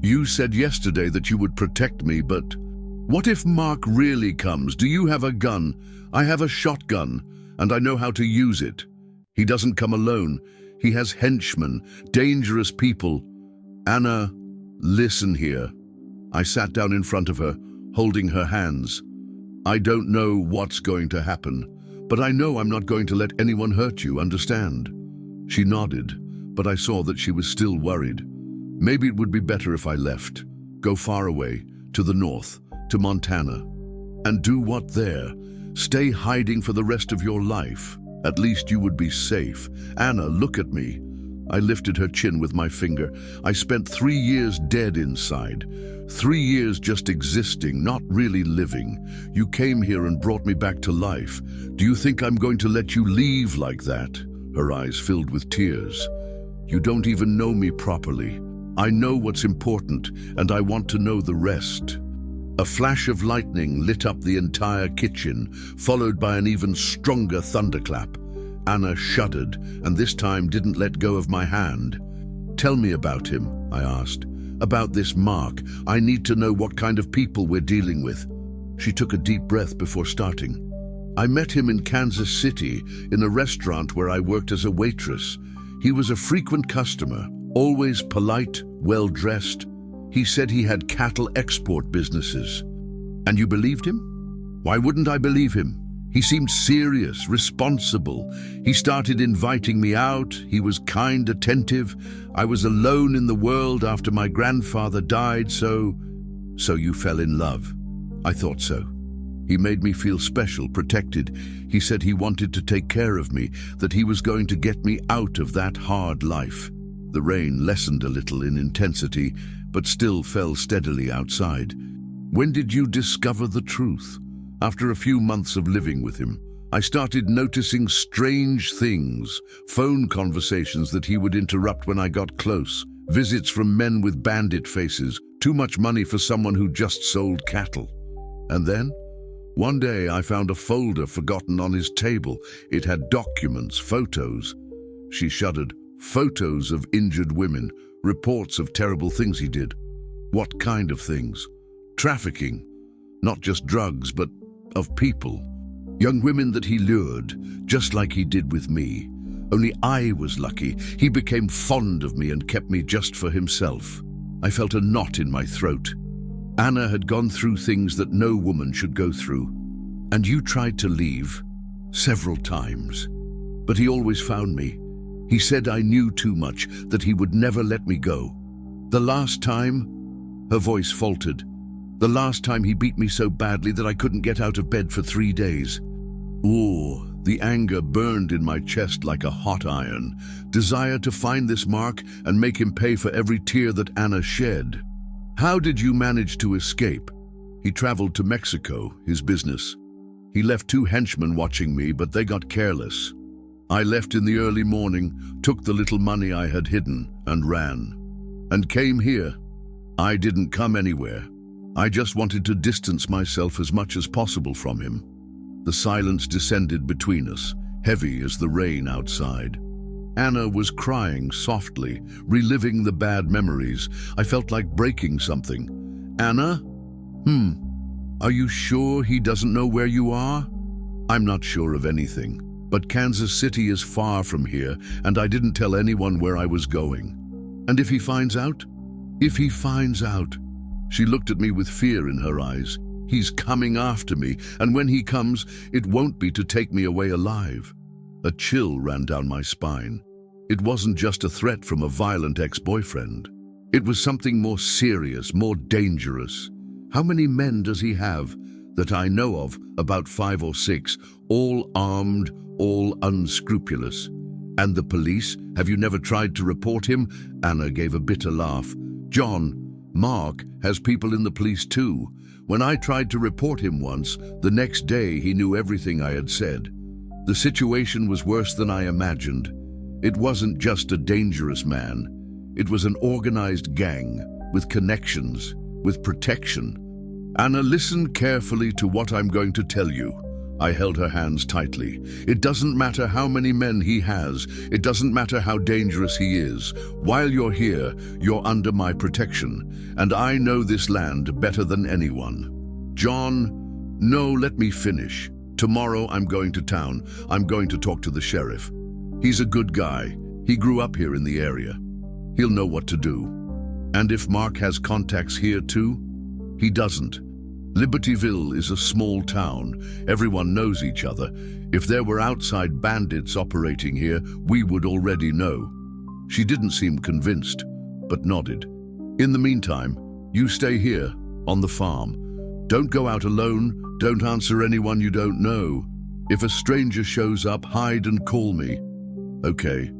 You said yesterday that you would protect me, but what if Mark really comes? Do you have a gun? I have a shotgun, and I know how to use it. He doesn't come alone. He has henchmen, dangerous people. Anna, listen here." I sat down in front of her, holding her hands. "I don't know what's going to happen, but I know I'm not going to let anyone hurt you, understand?" She nodded, but I saw that she was still worried. "Maybe it would be better if I left, go far away, to the north, to Montana. And do what there? Stay hiding for the rest of your life. At least you would be safe. Anna, look at me." I lifted her chin with my finger. "I spent 3 years dead inside. 3 years just existing, not really living. You came here and brought me back to life. Do you think I'm going to let you leave like that?" Her eyes filled with tears. "You don't even know me properly. I know what's important, and I want to know the rest." A flash of lightning lit up the entire kitchen, followed by an even stronger thunderclap. Anna shuddered, and this time didn't let go of my hand. "Tell me about him," I asked. "About this Mark. I need to know what kind of people we're dealing with." She took a deep breath before starting. "I met him in Kansas City, in a restaurant where I worked as a waitress. He was a frequent customer, always polite, well-dressed. He said he had cattle export businesses." "And you believed him?" "Why wouldn't I believe him? He seemed serious, responsible. He started inviting me out. He was kind, attentive. I was alone in the world after my grandfather died, so you fell in love." "I thought so. He made me feel special, protected. He said he wanted to take care of me, that he was going to get me out of that hard life." The rain lessened a little in intensity, but still fell steadily outside. "When did you discover the truth?" "After a few months of living with him. I started noticing strange things, phone conversations that he would interrupt when I got close, visits from men with bandit faces, too much money for someone who just sold cattle. And then, one day I found a folder forgotten on his table. It had documents, photos." She shuddered. "Photos of injured women, reports of terrible things he did." "What kind of things?" "Trafficking. Not just drugs, but of people. Young women that he lured, just like he did with me. Only I was lucky. He became fond of me and kept me just for himself." I felt a knot in my throat. Anna had gone through things that no woman should go through. "And you tried to leave?" "Several times. But he always found me. He said I knew too much, that he would never let me go. The last time," her voice faltered, "the last time he beat me so badly that I couldn't get out of bed for 3 days. Ooh, the anger burned in my chest like a hot iron. Desire to find this Mark and make him pay for every tear that Anna shed." "How did you manage to escape?" "He traveled to Mexico, his business. He left 2 henchmen watching me, but they got careless. I left in the early morning, took the little money I had hidden, and ran. And came here. I didn't come anywhere. I just wanted to distance myself as much as possible from him." The silence descended between us, heavy as the rain outside. Anna was crying softly, reliving the bad memories. I felt like breaking something. "Anna? Are you sure he doesn't know where you are?" "I'm not sure of anything, but Kansas City is far from here, and I didn't tell anyone where I was going." "And if he finds out?" "If he finds out." She looked at me with fear in her eyes. "He's coming after me, and when he comes, it won't be to take me away alive." A chill ran down my spine. It wasn't just a threat from a violent ex-boyfriend. It was something more serious, more dangerous. How many men does he have? "That I know of, about 5 or 6, all armed, all unscrupulous." "And the police? Have you never tried to report him?" Anna gave a bitter laugh. "John, Mark has people in the police too. When I tried to report him once, the next day he knew everything I had said. The situation was worse than I imagined. It wasn't just a dangerous man. It was an organized gang, with connections, with protection. Anna, listen carefully to what I'm going to tell you. I held her hands tightly. It doesn't matter how many men he has. It doesn't matter how dangerous he is. While you're here, you're under my protection, and I know this land better than anyone. John, no, let me finish. Tomorrow I'm going to town. I'm going to talk to the sheriff. He's a good guy. He grew up here in the area. He'll know what to do. And if Mark has contacts here too? He doesn't. Libertyville is a small town. Everyone knows each other. If there were outside bandits operating here, we would already know. She didn't seem convinced, but nodded. In the meantime, you stay here, on the farm. Don't go out alone. Don't answer anyone you don't know. If a stranger shows up, hide and call me. Okay.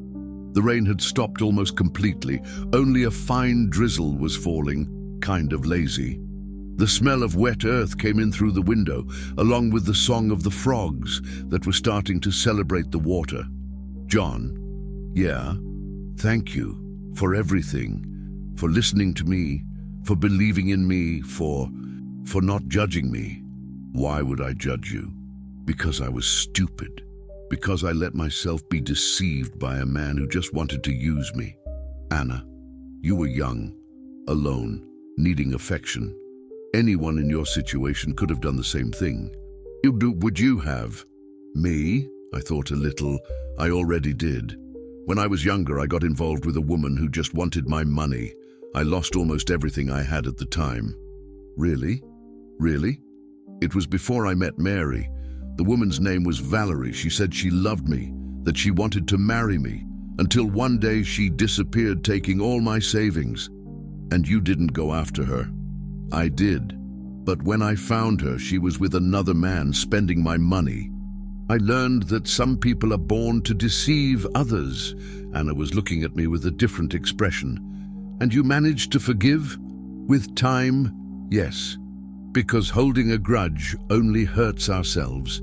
The rain had stopped almost completely. Only a fine drizzle was falling, kind of lazy. The smell of wet earth came in through the window, along with the song of the frogs that were starting to celebrate the water. John, yeah, thank you for everything, for listening to me, for believing in me, for not judging me. Why would I judge you? Because I was stupid. Because I let myself be deceived by a man who just wanted to use me. Anna, you were young, alone, needing affection. Anyone in your situation could have done the same thing. Would you have? Me? I thought a little. I already did. When I was younger, I got involved with a woman who just wanted my money. I lost almost everything I had at the time. Really? Really? It was before I met Mary. The woman's name was Valerie. She said she loved me, that she wanted to marry me, until one day she disappeared, taking all my savings. And you didn't go after her. I did, but when I found her, she was with another man spending my money. I learned that some people are born to deceive others. Anna was looking at me with a different expression. And you managed to forgive? With time, yes. Because holding a grudge only hurts ourselves.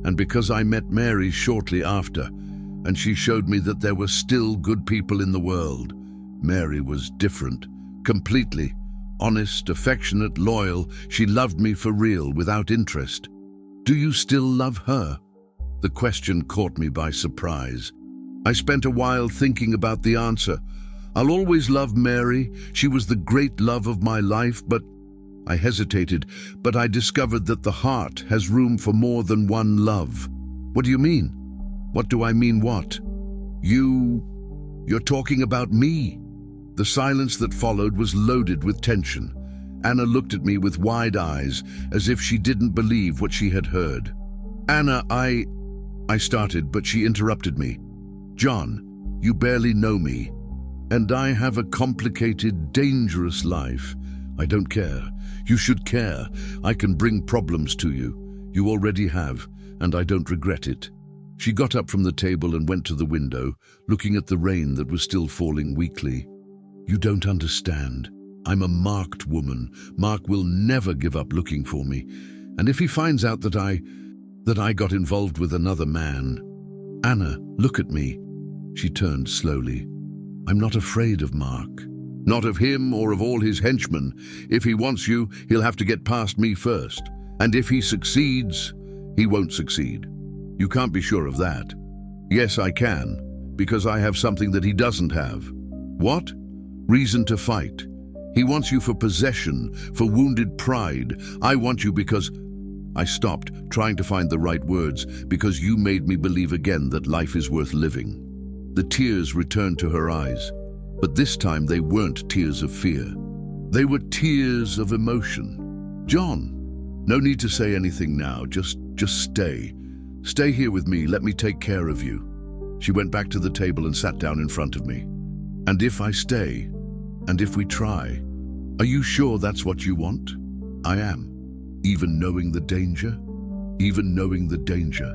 And because I met Mary shortly after, and she showed me that there were still good people in the world. Mary was different, completely. Honest, affectionate, loyal, she loved me for real, without interest. Do you still love her? The question caught me by surprise. I spent a while thinking about the answer. I'll always love Mary. She was the great love of my life, but I hesitated, but I discovered that the heart has room for more than one love. What do you mean? What do I mean what? You're talking about me. The silence that followed was loaded with tension. Anna looked at me with wide eyes, as if she didn't believe what she had heard. Anna, I started, but she interrupted me. John, you barely know me, and I have a complicated, dangerous life. I don't care. You should care. I can bring problems to you. You already have, and I don't regret it. She got up from the table and went to the window, looking at the rain that was still falling weakly. You don't understand. I'm a marked woman. Mark will never give up looking for me. And if he finds out that I got involved with another man... Anna, look at me. She turned slowly. I'm not afraid of Mark. Not of him or of all his henchmen. If he wants you, he'll have to get past me first. And if he succeeds, he won't succeed. You can't be sure of that. Yes, I can, because I have something that he doesn't have. What? Reason to fight. He wants you for possession, for wounded pride. I want you because... I stopped, trying to find the right words, because you made me believe again that life is worth living. The tears returned to her eyes, but this time they weren't tears of fear. They were tears of emotion. John, no need to say anything now, just stay. Stay here with me, let me take care of you. She went back to the table and sat down in front of me. And if I stay, and if we try, are you sure that's what you want? I am. Even knowing the danger? Even knowing the danger.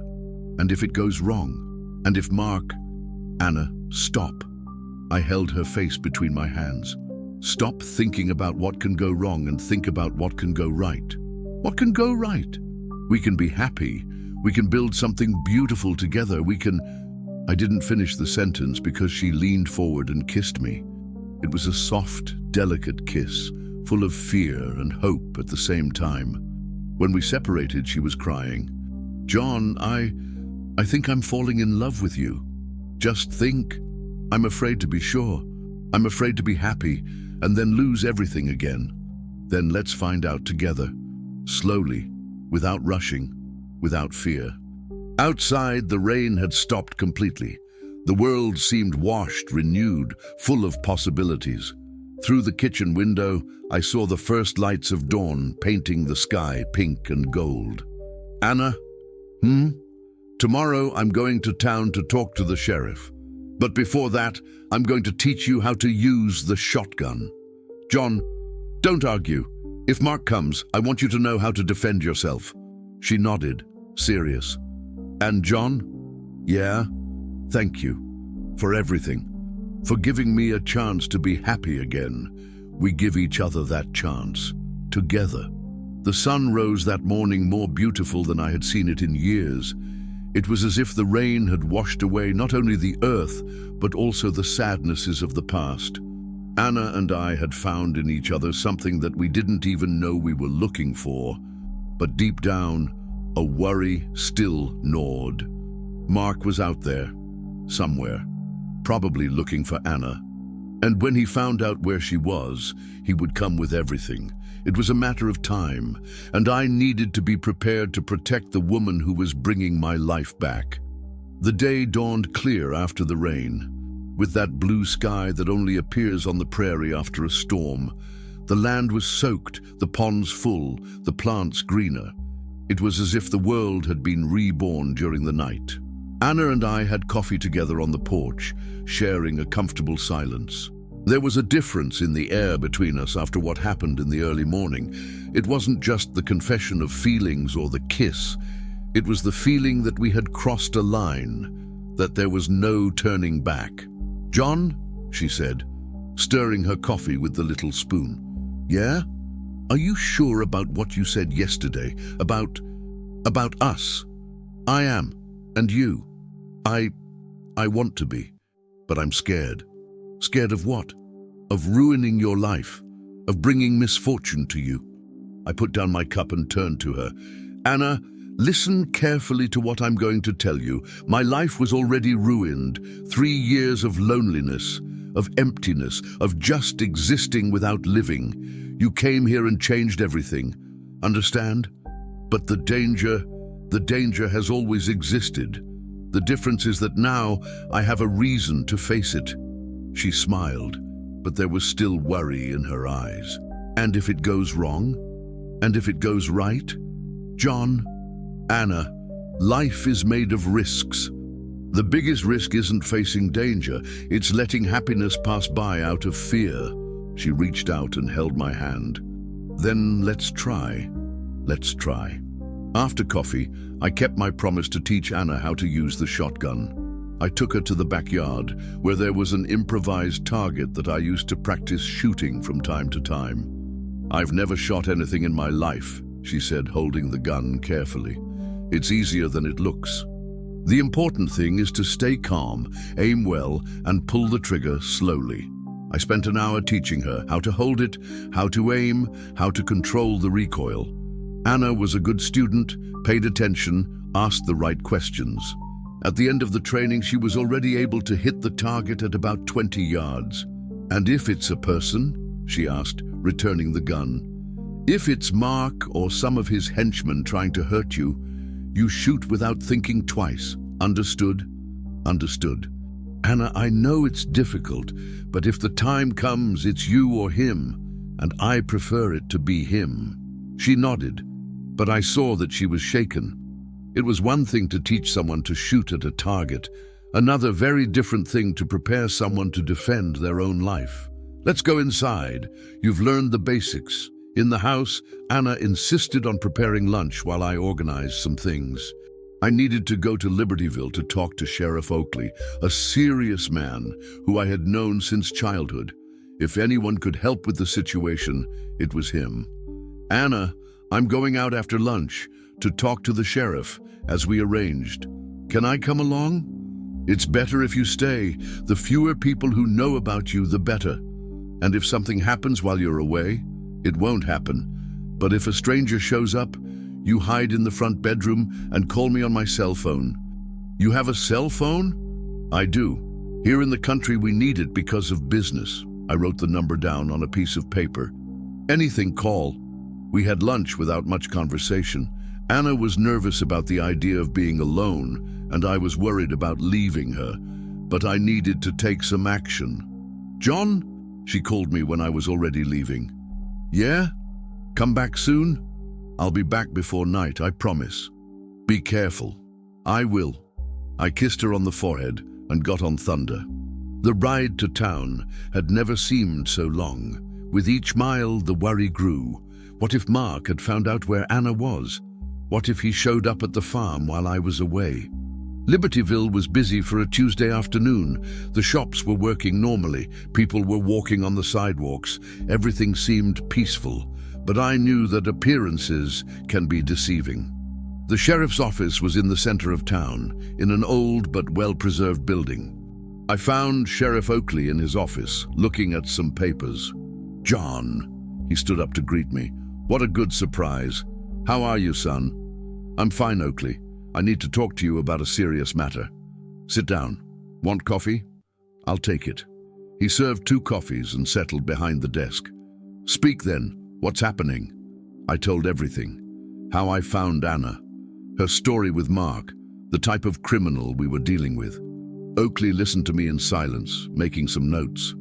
And if it goes wrong? And if Mark... Anna, stop. I held her face between my hands. Stop thinking about what can go wrong and think about what can go right. What can go right? We can be happy. We can build something beautiful together. We can... I didn't finish the sentence because she leaned forward and kissed me. It was a soft, delicate kiss, full of fear and hope at the same time. When we separated, she was crying. "John, I think I'm falling in love with you. Just think. I'm afraid to be sure. I'm afraid to be happy and then lose everything again. Then let's find out together, slowly, without rushing, without fear." Outside, the rain had stopped completely. The world seemed washed, renewed, full of possibilities. Through the kitchen window, I saw the first lights of dawn painting the sky pink and gold. "Anna? Tomorrow I'm going to town to talk to the sheriff. But before that, I'm going to teach you how to use the shotgun. John, don't argue. If Mark comes, I want you to know how to defend yourself." She nodded, serious. "And John?" "Yeah, thank you for everything, for giving me a chance to be happy again. We give each other that chance, together." The sun rose that morning more beautiful than I had seen it in years. It was as if the rain had washed away not only the earth, but also the sadnesses of the past. Anna and I had found in each other something that we didn't even know we were looking for. But deep down, a worry still gnawed. Mark was out there, somewhere, probably looking for Anna. And when he found out where she was, he would come with everything. It was a matter of time, and I needed to be prepared to protect the woman who was bringing my life back. The day dawned clear after the rain, with that blue sky that only appears on the prairie after a storm. The land was soaked, the ponds full, the plants greener. It was as if the world had been reborn during the night. Anna and I had coffee together on the porch, sharing a comfortable silence. There was a difference in the air between us after what happened in the early morning. It wasn't just the confession of feelings or the kiss. It was the feeling that we had crossed a line, that there was no turning back. "John," she said, stirring her coffee with the little spoon. "Yeah? Are you sure about what you said yesterday? About us?" "I am. And you?" I want to be. But I'm scared." "Scared of what?" "Of ruining your life. Of bringing misfortune to you." I put down my cup and turned to her. "Anna, listen carefully to what I'm going to tell you. My life was already ruined. 3 years of loneliness, of emptiness, of just existing without living. You came here and changed everything. Understand? But the danger has always existed. The difference is that now I have a reason to face it." She smiled, but there was still worry in her eyes. "And if it goes wrong? And if it goes right? John, Anna, life is made of risks. The biggest risk isn't facing danger, it's letting happiness pass by out of fear." She reached out and held my hand. "Then let's try. Let's try." After coffee, I kept my promise to teach Anna how to use the shotgun. I took her to the backyard, where there was an improvised target that I used to practice shooting from time to time. "I've never shot anything in my life," she said, holding the gun carefully. "It's easier than it looks. The important thing is to stay calm, aim well, and pull the trigger slowly." I spent an hour teaching her how to hold it, how to aim, how to control the recoil. Anna was a good student, paid attention, asked the right questions. At the end of the training, she was already able to hit the target at about 20 yards. "And if it's a person?" she asked, returning the gun. "If it's Mark or some of his henchmen trying to hurt you, you shoot without thinking twice. Understood?" "Understood." "Anna, I know it's difficult, but if the time comes, it's you or him, and I prefer it to be him." She nodded, but I saw that she was shaken. It was one thing to teach someone to shoot at a target, another very different thing to prepare someone to defend their own life. "Let's go inside. You've learned the basics." In the house, Anna insisted on preparing lunch while I organized some things. I needed to go to Libertyville to talk to Sheriff Oakley, a serious man who I had known since childhood. If anyone could help with the situation, it was him. "Anna, I'm going out after lunch to talk to the sheriff, as we arranged. Can I come along?" "It's better if you stay. The fewer people who know about you, the better. And if something happens while you're away, It won't happen. But if a stranger shows up, you hide in the front bedroom and call me on my cell phone. You have a cell phone? I do. Here in the country we need it because of business. I wrote the number down on a piece of paper. Anything, call. We had lunch without much conversation. Anna was nervous about the idea of being alone, and I was worried about leaving her. But I needed to take some action. John? She called me when I was already leaving. Yeah? Come back soon? I'll be back before night, I promise. Be careful. I will. I kissed her on the forehead and got on Thunder. The ride to town had never seemed so long. With each mile, the worry grew. What if Mark had found out where Anna was? What if he showed up at the farm while I was away? Libertyville was busy for a Tuesday afternoon. The shops were working normally. People were walking on the sidewalks. Everything seemed peaceful. But I knew that appearances can be deceiving. The sheriff's office was in the center of town, in an old but well-preserved building. I found Sheriff Oakley in his office, looking at some papers. John, he stood up to greet me. What a good surprise. How are you, son? I'm fine, Oakley. I need to talk to you about a serious matter. Sit down. Want coffee? I'll take it. He served 2 coffees and settled behind the desk. Speak then. What's happening? I told everything. How I found Anna. Her story with Mark. The type of criminal we were dealing with. Oakley listened to me in silence, making some notes.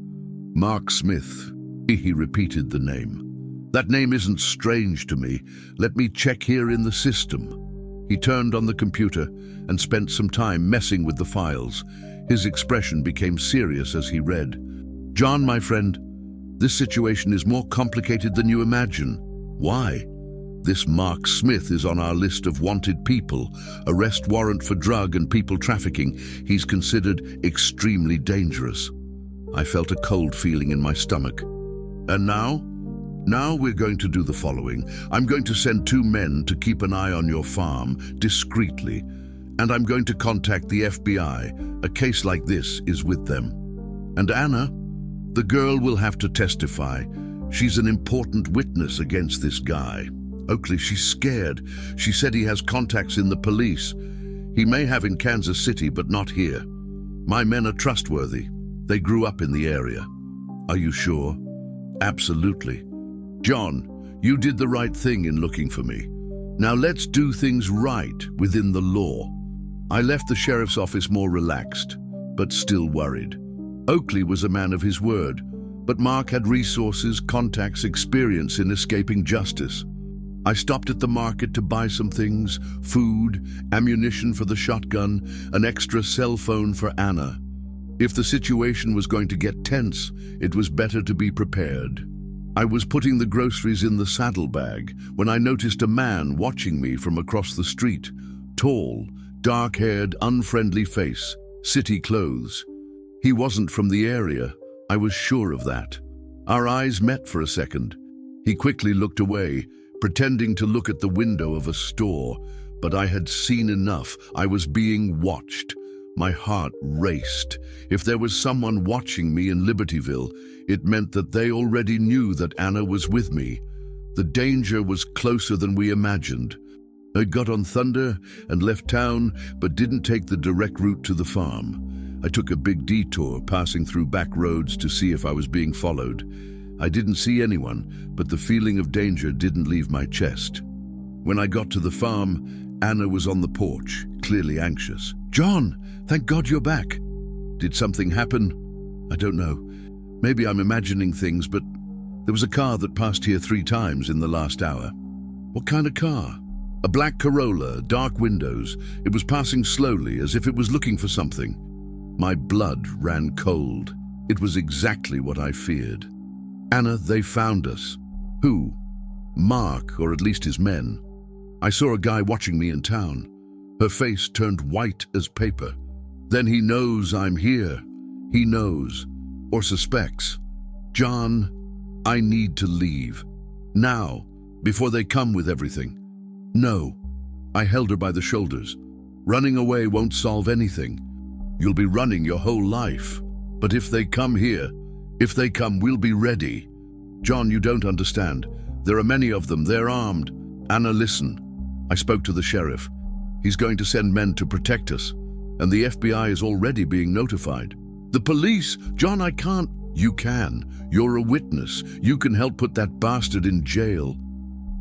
Mark Smith. He repeated the name. That name isn't strange to me. Let me check here in the system. He turned on the computer and spent some time messing with the files. His expression became serious as he read. John, my friend, this situation is more complicated than you imagine. Why? This Mark Smith is on our list of wanted people, arrest warrant for drug and people trafficking. He's considered extremely dangerous. I felt a cold feeling in my stomach. And now? Now we're going to do the following. I'm going to send 2 men to keep an eye on your farm, discreetly, and I'm going to contact the FBI. A case like this is with them. And Anna, the girl will have to testify. She's an important witness against this guy. Oakley, she's scared. She said he has contacts in the police. He may have in Kansas City, but not here. My men are trustworthy. They grew up in the area. Are you sure? Absolutely. John, you did the right thing in looking for me. Now let's do things right within the law. I left the sheriff's office more relaxed, but still worried. Oakley was a man of his word, but Mark had resources, contacts, experience in escaping justice. I stopped at the market to buy some things, food, ammunition for the shotgun, an extra cell phone for Anna. If the situation was going to get tense, it was better to be prepared. I was putting the groceries in the saddlebag when I noticed a man watching me from across the street. Tall, dark-haired, unfriendly face, city clothes. He wasn't from the area. I was sure of that. Our eyes met for a second. He quickly looked away, pretending to look at the window of a store. But I had seen enough. I was being watched. My heart raced. If there was someone watching me in Libertyville, it meant that they already knew that Anna was with me. The danger was closer than we imagined. I got on Thunder and left town, but didn't take the direct route to the farm. I took a big detour, passing through back roads to see if I was being followed. I didn't see anyone, but the feeling of danger didn't leave my chest. When I got to the farm, Anna was on the porch, clearly anxious. John, thank God you're back. Did something happen? I don't know. Maybe I'm imagining things, but there was a car that passed here 3 times in the last hour. What kind of car? A black Corolla, dark windows. It was passing slowly, as if it was looking for something. My blood ran cold. It was exactly what I feared. Anna, they found us. Who? Mark, or at least his men. I saw a guy watching me in town. Her face turned white as paper. Then he knows I'm here. He knows, or suspects. John, I need to leave. Now, before they come with everything. No. I held her by the shoulders. Running away won't solve anything. You'll be running your whole life. But if they come here, if they come, we'll be ready. John, you don't understand. There are many of them. They're armed. Anna, listen. I spoke to the sheriff. He's going to send men to protect us, and the FBI is already being notified. The police? John, I can't. You can. You're a witness. You can help put that bastard in jail.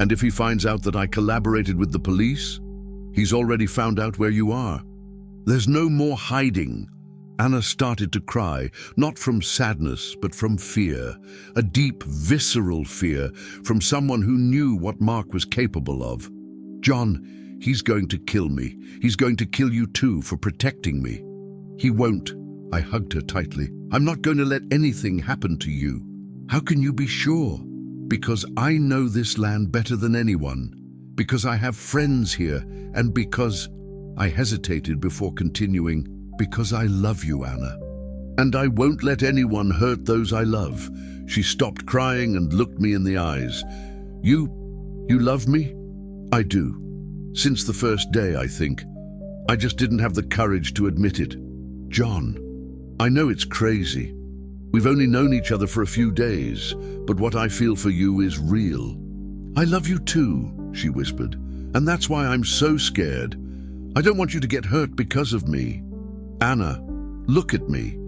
And if he finds out that I collaborated with the police, he's already found out where you are. There's no more hiding. Anna started to cry, not from sadness, but from fear. A deep, visceral fear from someone who knew what Mark was capable of. John, he's going to kill me. He's going to kill you too for protecting me. He won't. I hugged her tightly. I'm not going to let anything happen to you. How can you be sure? Because I know this land better than anyone. Because I have friends here, and because I hesitated before continuing. Because I love you, Anna. And I won't let anyone hurt those I love. She stopped crying and looked me in the eyes. You love me? I do. Since the first day, I think. I just didn't have the courage to admit it. John, I know it's crazy. We've only known each other for a few days, but what I feel for you is real. I love you too, she whispered, and that's why I'm so scared. I don't want you to get hurt because of me. Anna, look at me.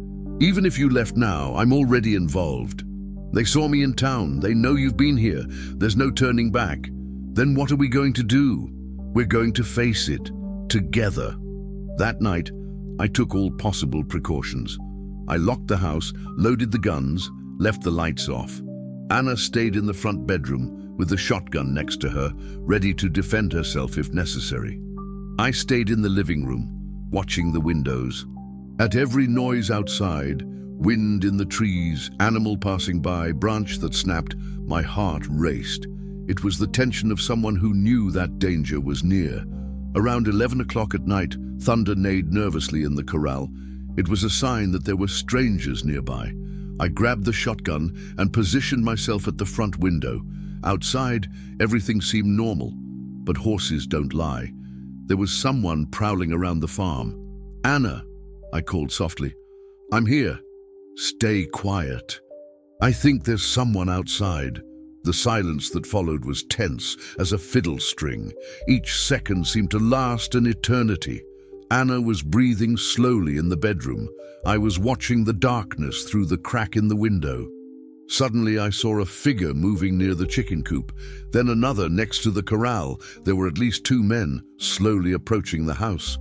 Even if you left now, I'm already involved. They saw me in town. They know you've been here. There's no turning back. Then what are we going to do? We're going to face it together. That night, I took all possible precautions. I locked the house, loaded the guns, left the lights off. Anna stayed in the front bedroom with the shotgun next to her, ready to defend herself if necessary. I stayed in the living room, watching the windows. At every noise outside, wind in the trees, animal passing by, branch that snapped, my heart raced. It was the tension of someone who knew that danger was near. Around 11 o'clock at night, thunder neighed nervously in the corral. It was a sign that there were strangers nearby. I grabbed the shotgun and positioned myself at the front window. Outside, everything seemed normal, but horses don't lie. There was someone prowling around the farm. Anna, I called softly. I'm here. Stay quiet. I think there's someone outside. The silence that followed was tense as a fiddle string. Each second seemed to last an eternity. Anna was breathing slowly in the bedroom. I was watching the darkness through the crack in the window. Suddenly I saw a figure moving near the chicken coop, then another next to the corral. There were at least 2 men slowly approaching the house.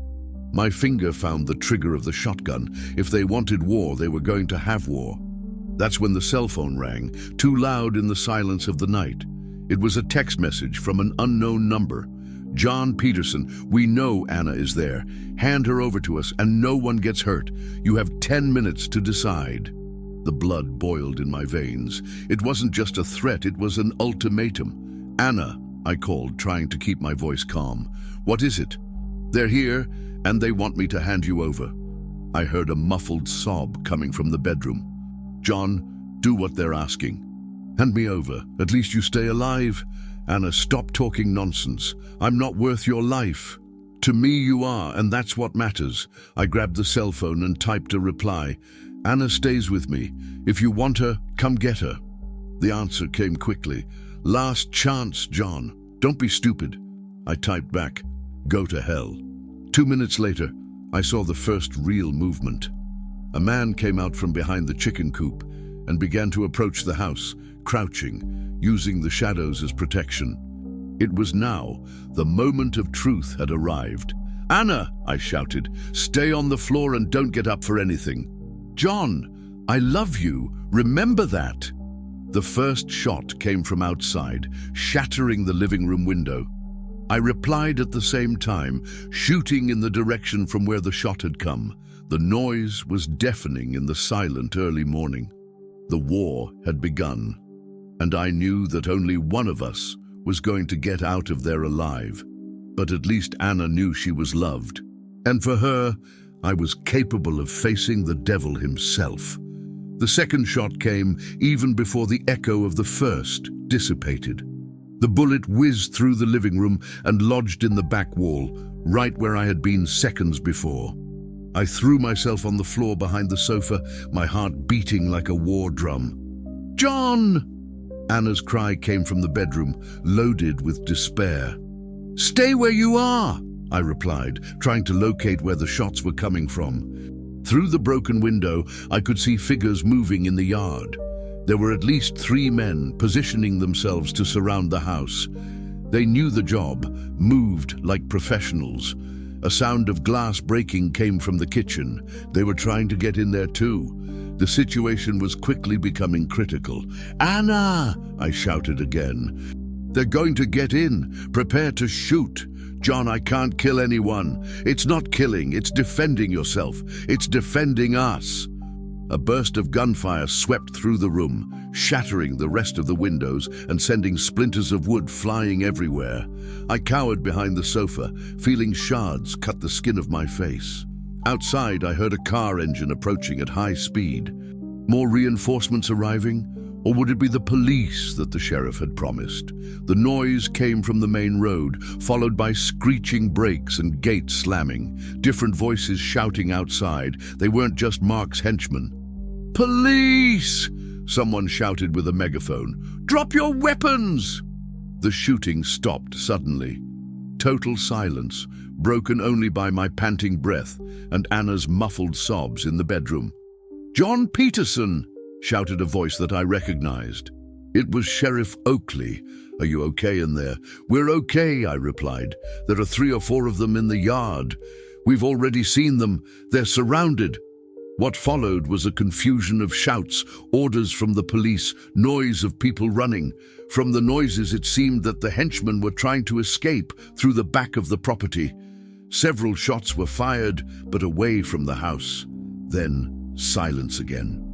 My finger found the trigger of the shotgun. If they wanted war, they were going to have war. That's when the cell phone rang, too loud in the silence of the night. It was a text message from an unknown number. John Peterson, we know Anna is there. Hand her over to us and no one gets hurt. You have 10 minutes to decide. The blood boiled in my veins. It wasn't just a threat, it was an ultimatum. Anna, I called, trying to keep my voice calm. What is it? They're here, and they want me to hand you over. I heard a muffled sob coming from the bedroom. John, do what they're asking. Hand me over. At least you stay alive. Anna, stop talking nonsense. I'm not worth your life. To me you are, and that's what matters. I grabbed the cell phone and typed a reply. Anna stays with me. If you want her, come get her. The answer came quickly. Last chance, John. Don't be stupid. I typed back, go to hell. 2 minutes later, I saw the first real movement. A man came out from behind the chicken coop and began to approach the house, crouching, using the shadows as protection. It was now. The moment of truth had arrived. Anna, I shouted, stay on the floor and don't get up for anything. John, I love you. Remember that. The first shot came from outside, shattering the living room window. I replied at the same time, shooting in the direction from where the shot had come. The noise was deafening in the silent early morning. The war had begun, and I knew that only one of us was going to get out of there alive. But at least Anna knew she was loved. And for her, I was capable of facing the devil himself. The second shot came even before the echo of the first dissipated. The bullet whizzed through the living room and lodged in the back wall, right where I had been seconds before. I threw myself on the floor behind the sofa, my heart beating like a war drum. John! Anna's cry came from the bedroom, loaded with despair. "Stay where you are," I replied, trying to locate where the shots were coming from. Through the broken window, I could see figures moving in the yard. There were at least 3 men positioning themselves to surround the house. They knew the job, moved like professionals. A sound of glass breaking came from the kitchen. They were trying to get in there too. The situation was quickly becoming critical. "Anna!" I shouted again. "They're going to get in. Prepare to shoot." "John, I can't kill anyone. It's not killing, it's defending yourself. It's defending us." A burst of gunfire swept through the room, shattering the rest of the windows and sending splinters of wood flying everywhere. I cowered behind the sofa, feeling shards cut the skin of my face. Outside, I heard a car engine approaching at high speed. More reinforcements arriving? Or would it be the police that the sheriff had promised? The noise came from the main road, followed by screeching brakes and gates slamming, different voices shouting outside. They weren't just Mark's henchmen. "Police!" someone shouted with a megaphone. "Drop your weapons!" The shooting stopped suddenly. Total silence, broken only by my panting breath and Anna's muffled sobs in the bedroom. "John Peterson!" shouted a voice that I recognized. It was Sheriff Oakley. "Are you okay in there?" "We're okay," I replied. "There are 3 or 4 of them in the yard. We've already seen them. They're surrounded." What followed was a confusion of shouts, orders from the police, noise of people running. From the noises, it seemed that the henchmen were trying to escape through the back of the property. Several shots were fired, but away from the house. Then silence again.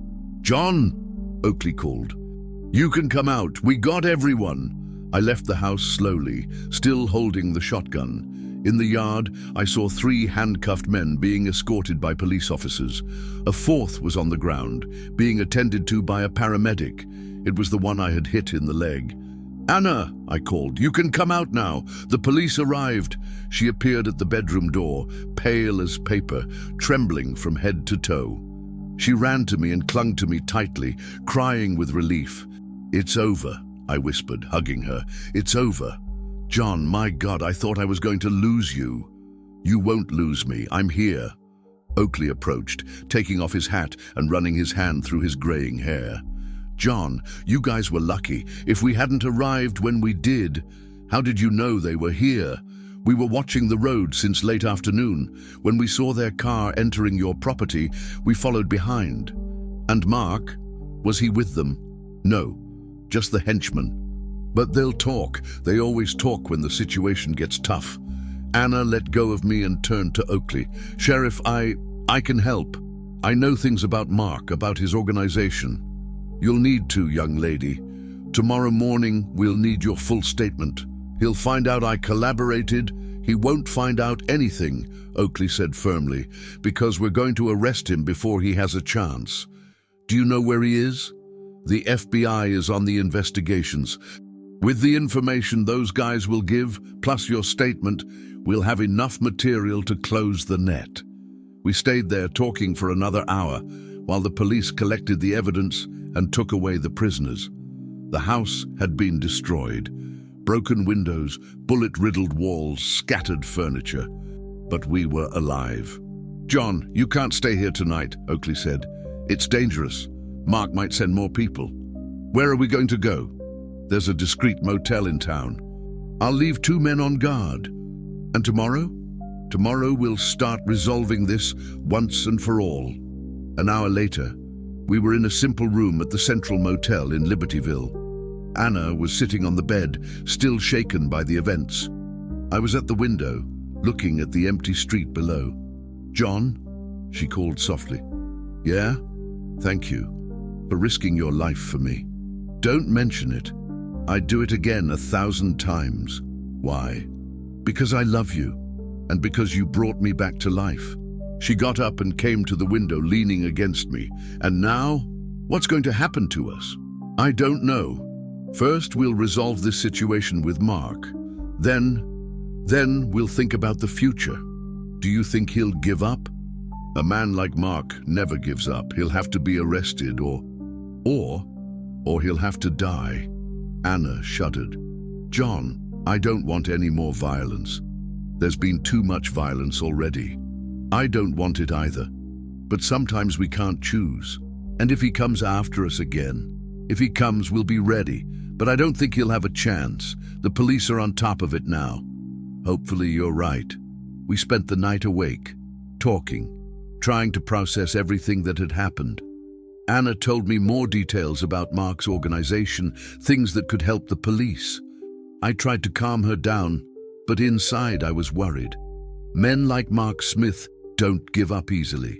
"John!" Oakley called. "You can come out. We got everyone." I left the house slowly, still holding the shotgun. In the yard, I saw 3 handcuffed men being escorted by police officers. A 4th was on the ground, being attended to by a paramedic. It was the one I had hit in the leg. "Anna!" I called. "You can come out now. The police arrived." She appeared at the bedroom door, pale as paper, trembling from head to toe. She ran to me and clung to me tightly, crying with relief. "It's over," I whispered, hugging her. "It's over. John, my God, I thought I was going to lose you." "You won't lose me. I'm here." Oakley approached, taking off his hat and running his hand through his graying hair. "John, you guys were lucky. If we hadn't arrived when we did, how did you know they were here? We were watching the road since late afternoon. When we saw their car entering your property, we followed behind." "And Mark? Was he with them?" "No, just the henchmen. But they'll talk. They always talk when the situation gets tough." Anna let go of me and turned to Oakley. "Sheriff, I can help. I know things about Mark, about his organization." "You'll need to, young lady. Tomorrow morning, we'll need your full statement. He'll find out I collaborated. He won't find out anything," Oakley said firmly, "because we're going to arrest him before he has a chance." "Do you know where he is?" "The FBI is on the investigations. With the information those guys will give, plus your statement, we'll have enough material to close the net." We stayed there talking for another hour, while the police collected the evidence and took away the prisoners. The house had been destroyed. Broken windows, bullet-riddled walls, scattered furniture. But we were alive. "John, you can't stay here tonight," Oakley said. "It's dangerous. Mark might send more people." "Where are we going to go?" "There's a discreet motel in town." "I'll leave 2 men on guard." "And tomorrow?" "Tomorrow we'll start resolving this once and for all." An hour later, we were in a simple room at the Central Motel in Libertyville. Anna was sitting on the bed, still shaken by the events. I was at the window, looking at the empty street below. "John?" she called softly. "Yeah? Thank you for risking your life for me. Don't mention it. I'd do it again 1,000 times. Why? Because I love you, and because you brought me back to life." She got up and came to the window, leaning against me. "And now? What's going to happen to us?" "I don't know. First, we'll resolve this situation with Mark. Then we'll think about the future. Do you think he'll give up?" "A man like Mark never gives up. He'll have to be arrested or he'll have to die." Anna shuddered. John, I don't want any more violence. There's been too much violence already. I don't want it either. But sometimes we can't choose. And if he comes after us again, if he comes, we'll be ready. But I don't think he'll have a chance. The police are on top of it now. Hopefully you're right. We spent the night awake, talking, trying to process everything that had happened. Anna told me more details about Mark's organization, things that could help the police. I tried to calm her down, but inside I was worried. Men like Mark Smith don't give up easily.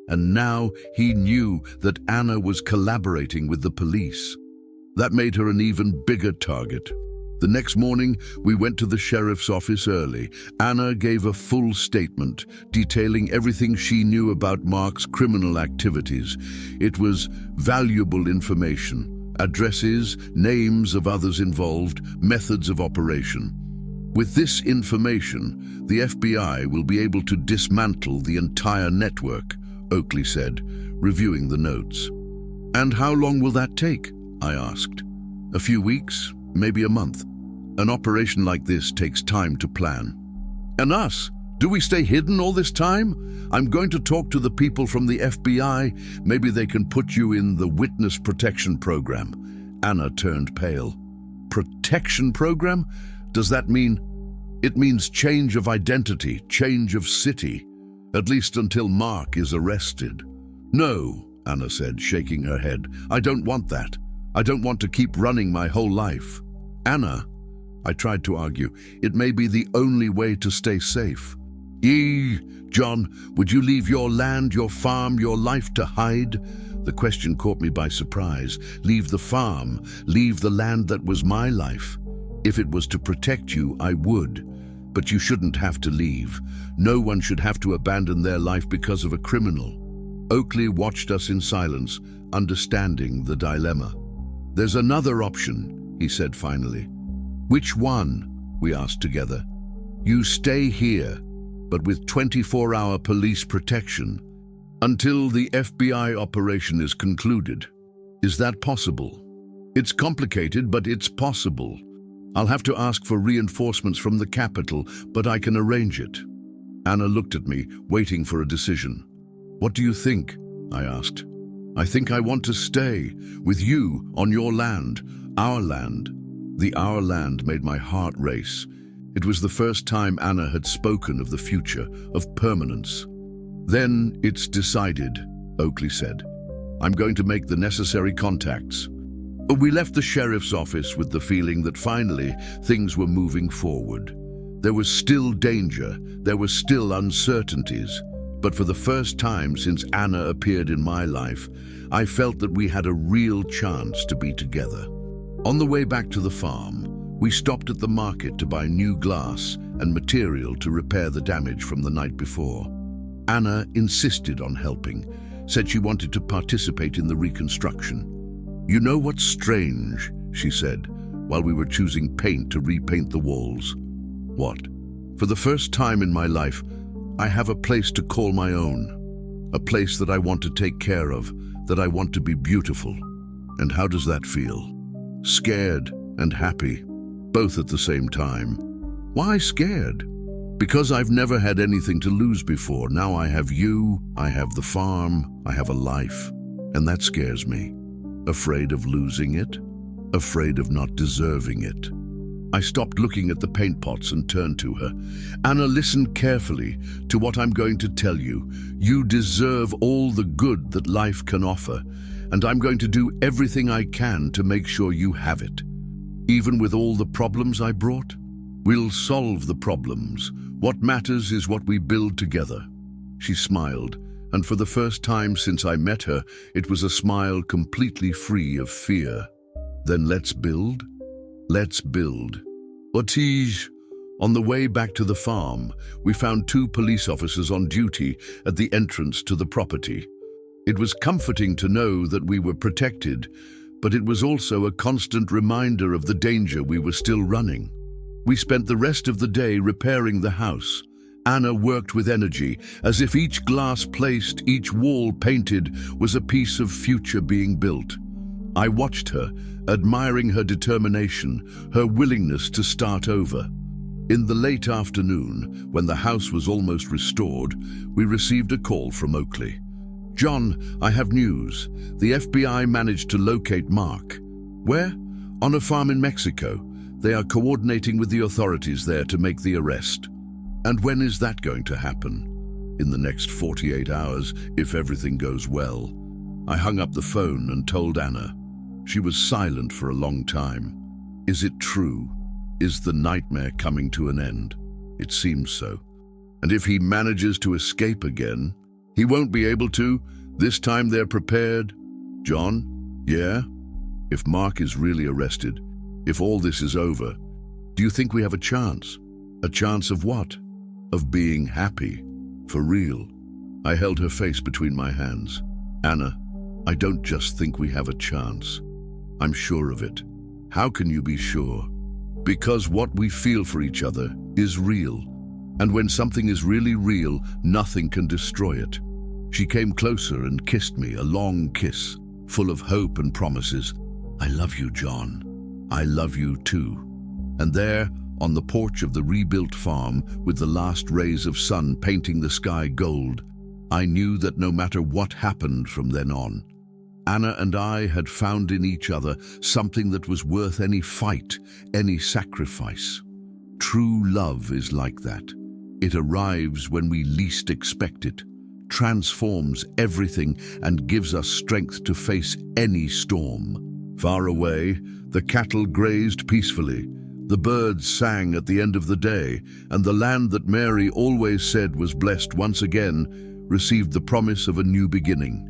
And now he knew that Anna was collaborating with the police. That made her an even bigger target. The next morning, we went to the sheriff's office early. Anna gave a full statement, detailing everything she knew about Mark's criminal activities. It was valuable information: addresses, names of others involved, methods of operation. With this information, the FBI will be able to dismantle the entire network, Oakley said, reviewing the notes. And how long will that take? I asked. A few weeks, maybe a month. An operation like this takes time to plan. And us? Do we stay hidden all this time? I'm going to talk to the people from the FBI. Maybe they can put you in the witness protection program. Anna turned pale. Protection program? Does that mean? It means change of identity, change of city, at least until Mark is arrested. No, Anna said, shaking her head. I don't want that. I don't want to keep running my whole life. Anna, I tried to argue, it may be the only way to stay safe. John, would you leave your land, your farm, your life to hide? The question caught me by surprise. Leave the farm, leave the land that was my life. If it was to protect you, I would. But you shouldn't have to leave. No one should have to abandon their life because of a criminal. Oakley watched us in silence, understanding the dilemma. There's another option, he said finally. Which one? We asked together. You stay here, but with 24-hour police protection, until the FBI operation is concluded. Is that possible? It's complicated, but it's possible. I'll have to ask for reinforcements from the capital, but I can arrange it. Anna looked at me, waiting for a decision. What do you think? I asked. I think I want to stay with you on your land, our land. The our land made my heart race. It was the first time Anna had spoken of the future, of permanence. Then it's decided, Oakley said. I'm going to make the necessary contacts. We left the sheriff's office with the feeling that finally things were moving forward. There was still danger, there were still uncertainties, but for the first time since Anna appeared in my life, I felt that we had a real chance to be together. On the way back to the farm, we stopped at the market to buy new glass and material to repair the damage from the night before. Anna insisted on helping, said she wanted to participate in the reconstruction. You know what's strange, she said, while we were choosing paint to repaint the walls. What? For the first time in my life, I have a place to call my own. A place that I want to take care of, that I want to be beautiful. And how does that feel? Scared and happy, both at the same time. Why scared? Because I've never had anything to lose before. Now I have you, I have the farm, I have a life. And that scares me. Afraid of losing it? Afraid of not deserving it? I stopped looking at the paint pots and turned to her. Anna, listen carefully to what I'm going to tell you. You deserve all the good that life can offer, and I'm going to do everything I can to make sure you have it. Even with all the problems I brought, we'll solve the problems. What matters is what we build together. She smiled, and for the first time since I met her, it was a smile completely free of fear. Then let's build? Let's build. Otige. On the way back to the farm, we found 2 police officers on duty at the entrance to the property. It was comforting to know that we were protected, but it was also a constant reminder of the danger we were still running. We spent the rest of the day repairing the house. Anna worked with energy, as if each glass placed, each wall painted, was a piece of future being built. I watched her, admiring her determination, her willingness to start over. In the late afternoon, when the house was almost restored, we received a call from Oakley. "John, I have news. The FBI managed to locate Mark." "Where?" "On a farm in Mexico. They are coordinating with the authorities there to make the arrest." "And when is that going to happen?" "In the next 48 hours, if everything goes well." I hung up the phone and told Anna. She was silent for a long time. "Is it true? Is the nightmare coming to an end?" "It seems so." "And if he manages to escape again?" "He won't be able to. This time they're prepared." "John?" "Yeah?" "If Mark is really arrested, if all this is over, do you think we have a chance?" "A chance of what?" "Of being happy. For real." I held her face between my hands. "Anna, I don't just think we have a chance. I'm sure of it." "How can you be sure?" "Because what we feel for each other is real. And when something is really real, nothing can destroy it." She came closer and kissed me, a long kiss, full of hope and promises. "I love you, John. I love you too." And there, on the porch of the rebuilt farm, with the last rays of sun painting the sky gold, I knew that no matter what happened from then on, Anna and I had found in each other something that was worth any fight, any sacrifice. True love is like that. It arrives when we least expect it, transforms everything, and gives us strength to face any storm. Far away, the cattle grazed peacefully. The birds sang at the end of the day, and the land that Mary always said was blessed once again received the promise of a new beginning.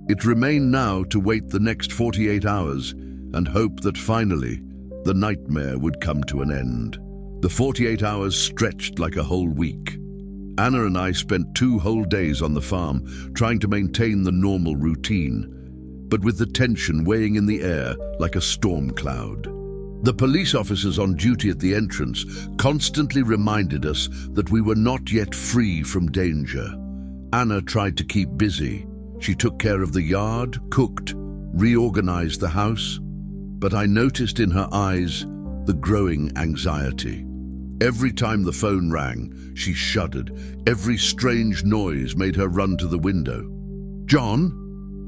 It remained now to wait the next 48 hours and hope that finally the nightmare would come to an end. The 48 hours stretched like a whole week. Anna and I spent 2 whole days on the farm, trying to maintain the normal routine, but with the tension weighing in the air like a storm cloud. The police officers on duty at the entrance constantly reminded us that we were not yet free from danger. Anna tried to keep busy. She took care of the yard, cooked, reorganized the house, but I noticed in her eyes the growing anxiety. Every time the phone rang, she shuddered. Every strange noise made her run to the window. "John?"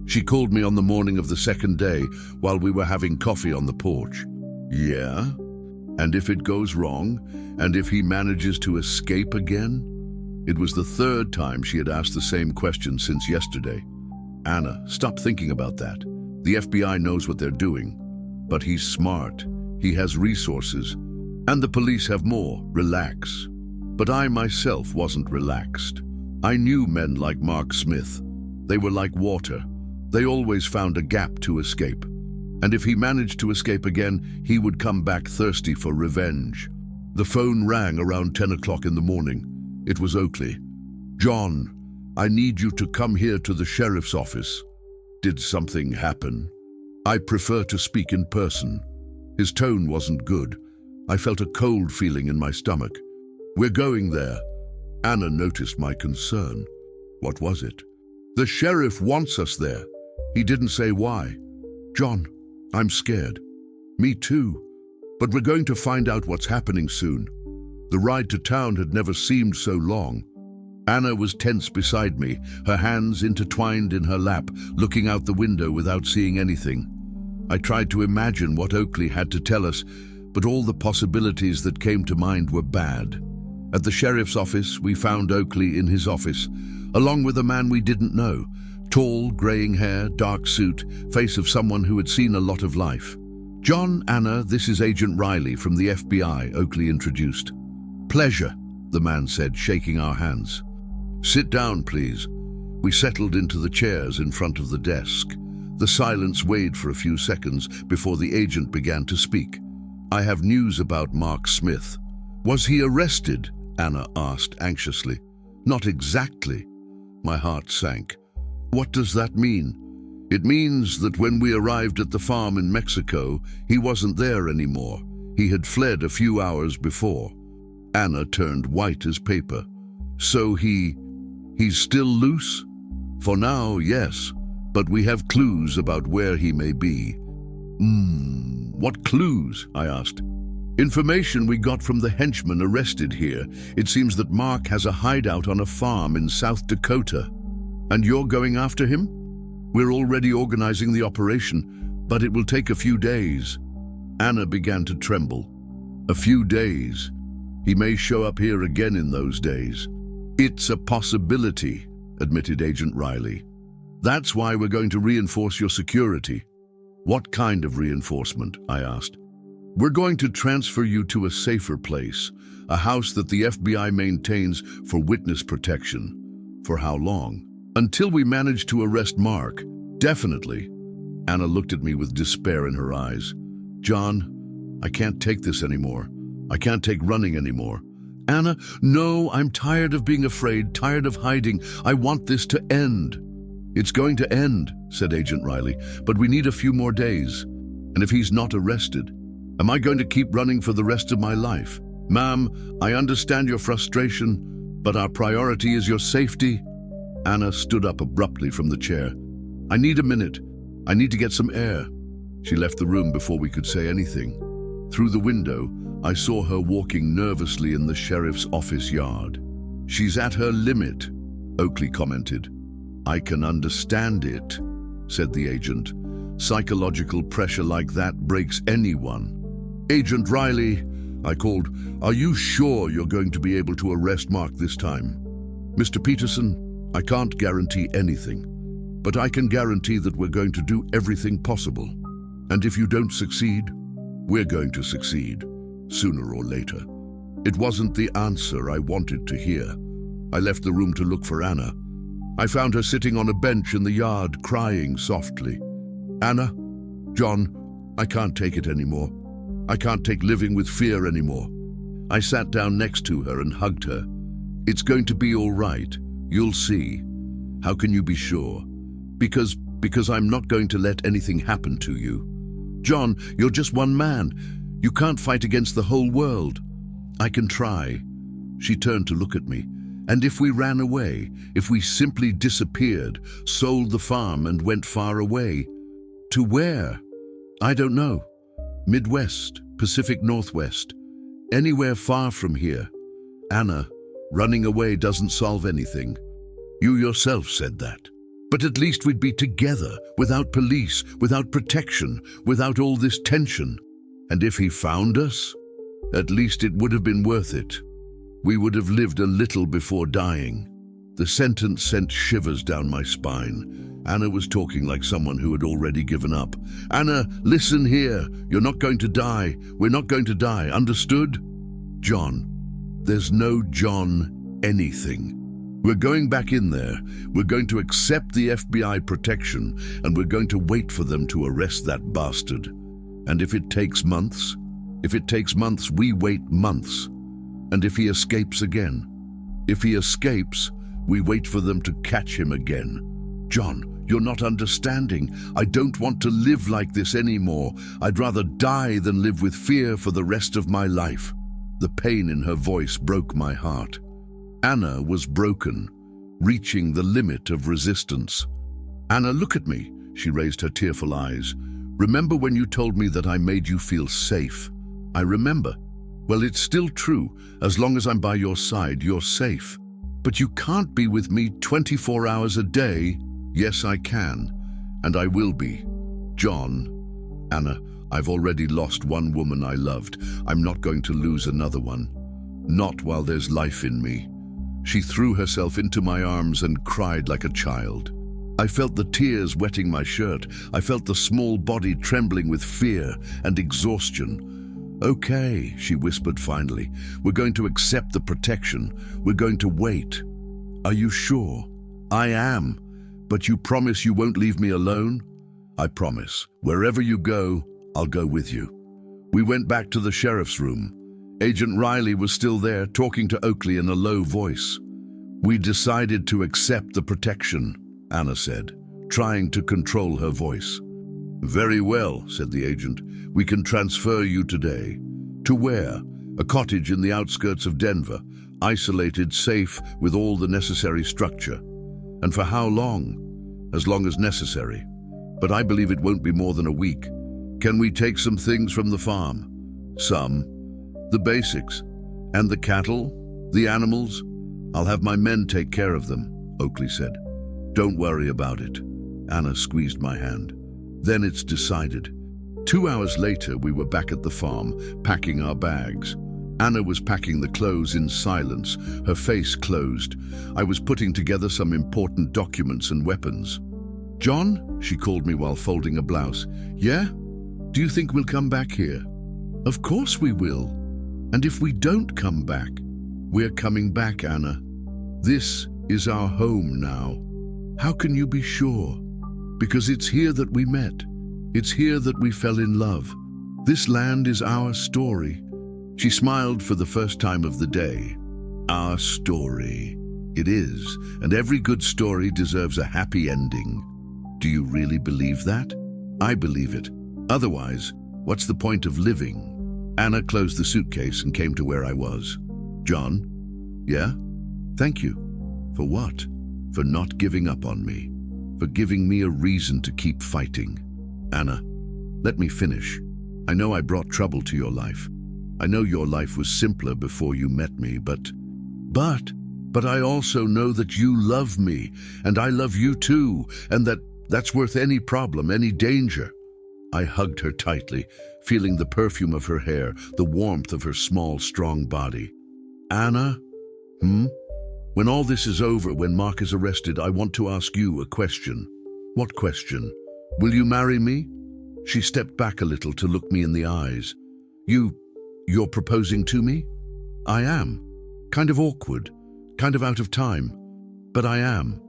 She called me on the morning of the second day while we were having coffee on the porch. "Yeah? And if it goes wrong? And if he manages to escape again?" It was the 3rd time she had asked the same question since yesterday. "Anna, stop thinking about that. The FBI knows what they're doing. But he's smart. He has resources. And the police have more. Relax." But I myself wasn't relaxed. I knew men like Mark Smith. They were like water. They always found a gap to escape. And if he managed to escape again, he would come back thirsty for revenge. The phone rang around 10 o'clock in the morning. It was Oakley. "John, I need you to come here to the sheriff's office." "Did something happen?" "I prefer to speak in person." His tone wasn't good. I felt a cold feeling in my stomach. "We're going there." Anna noticed my concern. "What was it?" "The sheriff wants us there. He didn't say why." "John, I'm scared." "Me too. But we're going to find out what's happening soon." The ride to town had never seemed so long. Anna was tense beside me, her hands intertwined in her lap, looking out the window without seeing anything. I tried to imagine what Oakley had to tell us, but all the possibilities that came to mind were bad. At the sheriff's office, we found Oakley in his office, along with a man we didn't know. Tall, graying hair, dark suit, face of someone who had seen a lot of life. "John, Anna, this is Agent Riley from the FBI," Oakley introduced. "Pleasure," the man said, shaking our hands. "Sit down, please." We settled into the chairs in front of the desk. The silence weighed for a few seconds before the agent began to speak. "I have news about Mark Smith." "Was he arrested?" Anna asked anxiously. "Not exactly." My heart sank. "What does that mean?" "It means that when we arrived at the farm in Mexico, he wasn't there anymore. He had fled a few hours before." Anna turned white as paper. "So he's still loose?" "For now, yes, but we have clues about where he may be." What clues? I asked. Information we got from the henchman arrested here. It seems that Mark has a hideout on a farm in South Dakota. And you're going after him? We're already organizing the operation, but it will take a few days. Anna began to tremble. A few days. He may show up here again in those days. It's a possibility, admitted Agent Riley. That's why we're going to reinforce your security. What kind of reinforcement? I asked. We're going to transfer you to a safer place, a house that the FBI maintains for witness protection. For how long? Until we manage to arrest Mark. Definitely. Anna looked at me with despair in her eyes. John, I can't take this anymore. I can't take running anymore. Anna, no, I'm tired of being afraid, tired of hiding. I want this to end. It's going to end, said Agent Riley, but we need a few more days. And if he's not arrested, am I going to keep running for the rest of my life? Ma'am, I understand your frustration, but our priority is your safety. Anna stood up abruptly from the chair. I need a minute. I need to get some air. She left the room before we could say anything. Through the window, I saw her walking nervously in the sheriff's office yard. She's at her limit, Oakley commented. I can understand it, said the agent. Psychological pressure like that breaks anyone. Agent Riley, I called, are you sure you're going to be able to arrest Mark this time? Mr. Peterson, I can't guarantee anything, but I can guarantee that we're going to do everything possible. And if you don't succeed, we're going to succeed, sooner or later. It wasn't the answer I wanted to hear. I left the room to look for Anna. I found her sitting on a bench in the yard, crying softly. Anna, John, I can't take it anymore. I can't take living with fear anymore. I sat down next to her and hugged her. It's going to be all right. You'll see. How can you be sure? Because I'm not going to let anything happen to you. John, you're just one man. You can't fight against the whole world. I can try. She turned to look at me. And if we ran away, if we simply disappeared, sold the farm and went far away, to where? I don't know. Midwest, Pacific Northwest, anywhere far from here. Anna, running away doesn't solve anything. You yourself said that. But at least we'd be together, without police, without protection, without all this tension. And if he found us, at least it would have been worth it. We would have lived a little before dying. The sentence sent shivers down my spine. Anna was talking like someone who had already given up. Anna, listen here. You're not going to die. We're not going to die. Understood? John. There's no John anything. We're going back in there. We're going to accept the FBI protection, and we're going to wait for them to arrest that bastard. And if it takes months, we wait months. And if he escapes again, we wait for them to catch him again. John, you're not understanding. I don't want to live like this anymore. I'd rather die than live with fear for the rest of my life. The pain in her voice broke my heart. Anna was broken, reaching the limit of resistance. Anna, look at me, she raised her tearful eyes. Remember when you told me that I made you feel safe? I remember. Well, it's still true. As long as I'm by your side, you're safe. But you can't be with me 24 hours a day. Yes, I can, and I will be. John, Anna, I've already lost one woman I loved. I'm not going to lose another one. Not while there's life in me. She threw herself into my arms and cried like a child. I felt the tears wetting my shirt. I felt the small body trembling with fear and exhaustion. Okay, she whispered finally. We're going to accept the protection. We're going to wait. Are you sure? I am. But you promise you won't leave me alone? I promise. Wherever you go, I'll go with you. We went back to the sheriff's room. Agent Riley was still there, talking to Oakley in a low voice. We decided to accept the protection, Anna said, trying to control her voice. Very well, said the agent. We can transfer you today. To where? A cottage in the outskirts of Denver, isolated, safe, with all the necessary structure. And for how long? As long as necessary. But I believe it won't be more than a week. Can we take some things from the farm? Some. The basics. And the cattle? The animals? I'll have my men take care of them, Oakley said. Don't worry about it. Anna squeezed my hand. Then it's decided. 2 hours later, we were back at the farm, packing our bags. Anna was packing the clothes in silence, her face closed. I was putting together some important documents and weapons. John, she called me while folding a blouse. Yeah? Do you think we'll come back here? Of course we will. And if we don't come back, we're coming back, Anna. This is our home now. How can you be sure? Because it's here that we met. It's here that we fell in love. This land is our story. She smiled for the first time of the day. Our story. It is, and every good story deserves a happy ending. Do you really believe that? I believe it. Otherwise, what's the point of living? Anna closed the suitcase and came to where I was. John? Yeah? Thank you. For what? For not giving up on me. For giving me a reason to keep fighting. Anna, let me finish. I know I brought trouble to your life. I know your life was simpler before you met me, but I also know that you love me, and I love you too, and that's worth any problem, any danger. I hugged her tightly, feeling the perfume of her hair, the warmth of her small, strong body. Anna? When all this is over, when Mark is arrested, I want to ask you a question. What question? Will you marry me? She stepped back a little to look me in the eyes. You're proposing to me? I am. Kind of awkward, kind of out of time, but I am.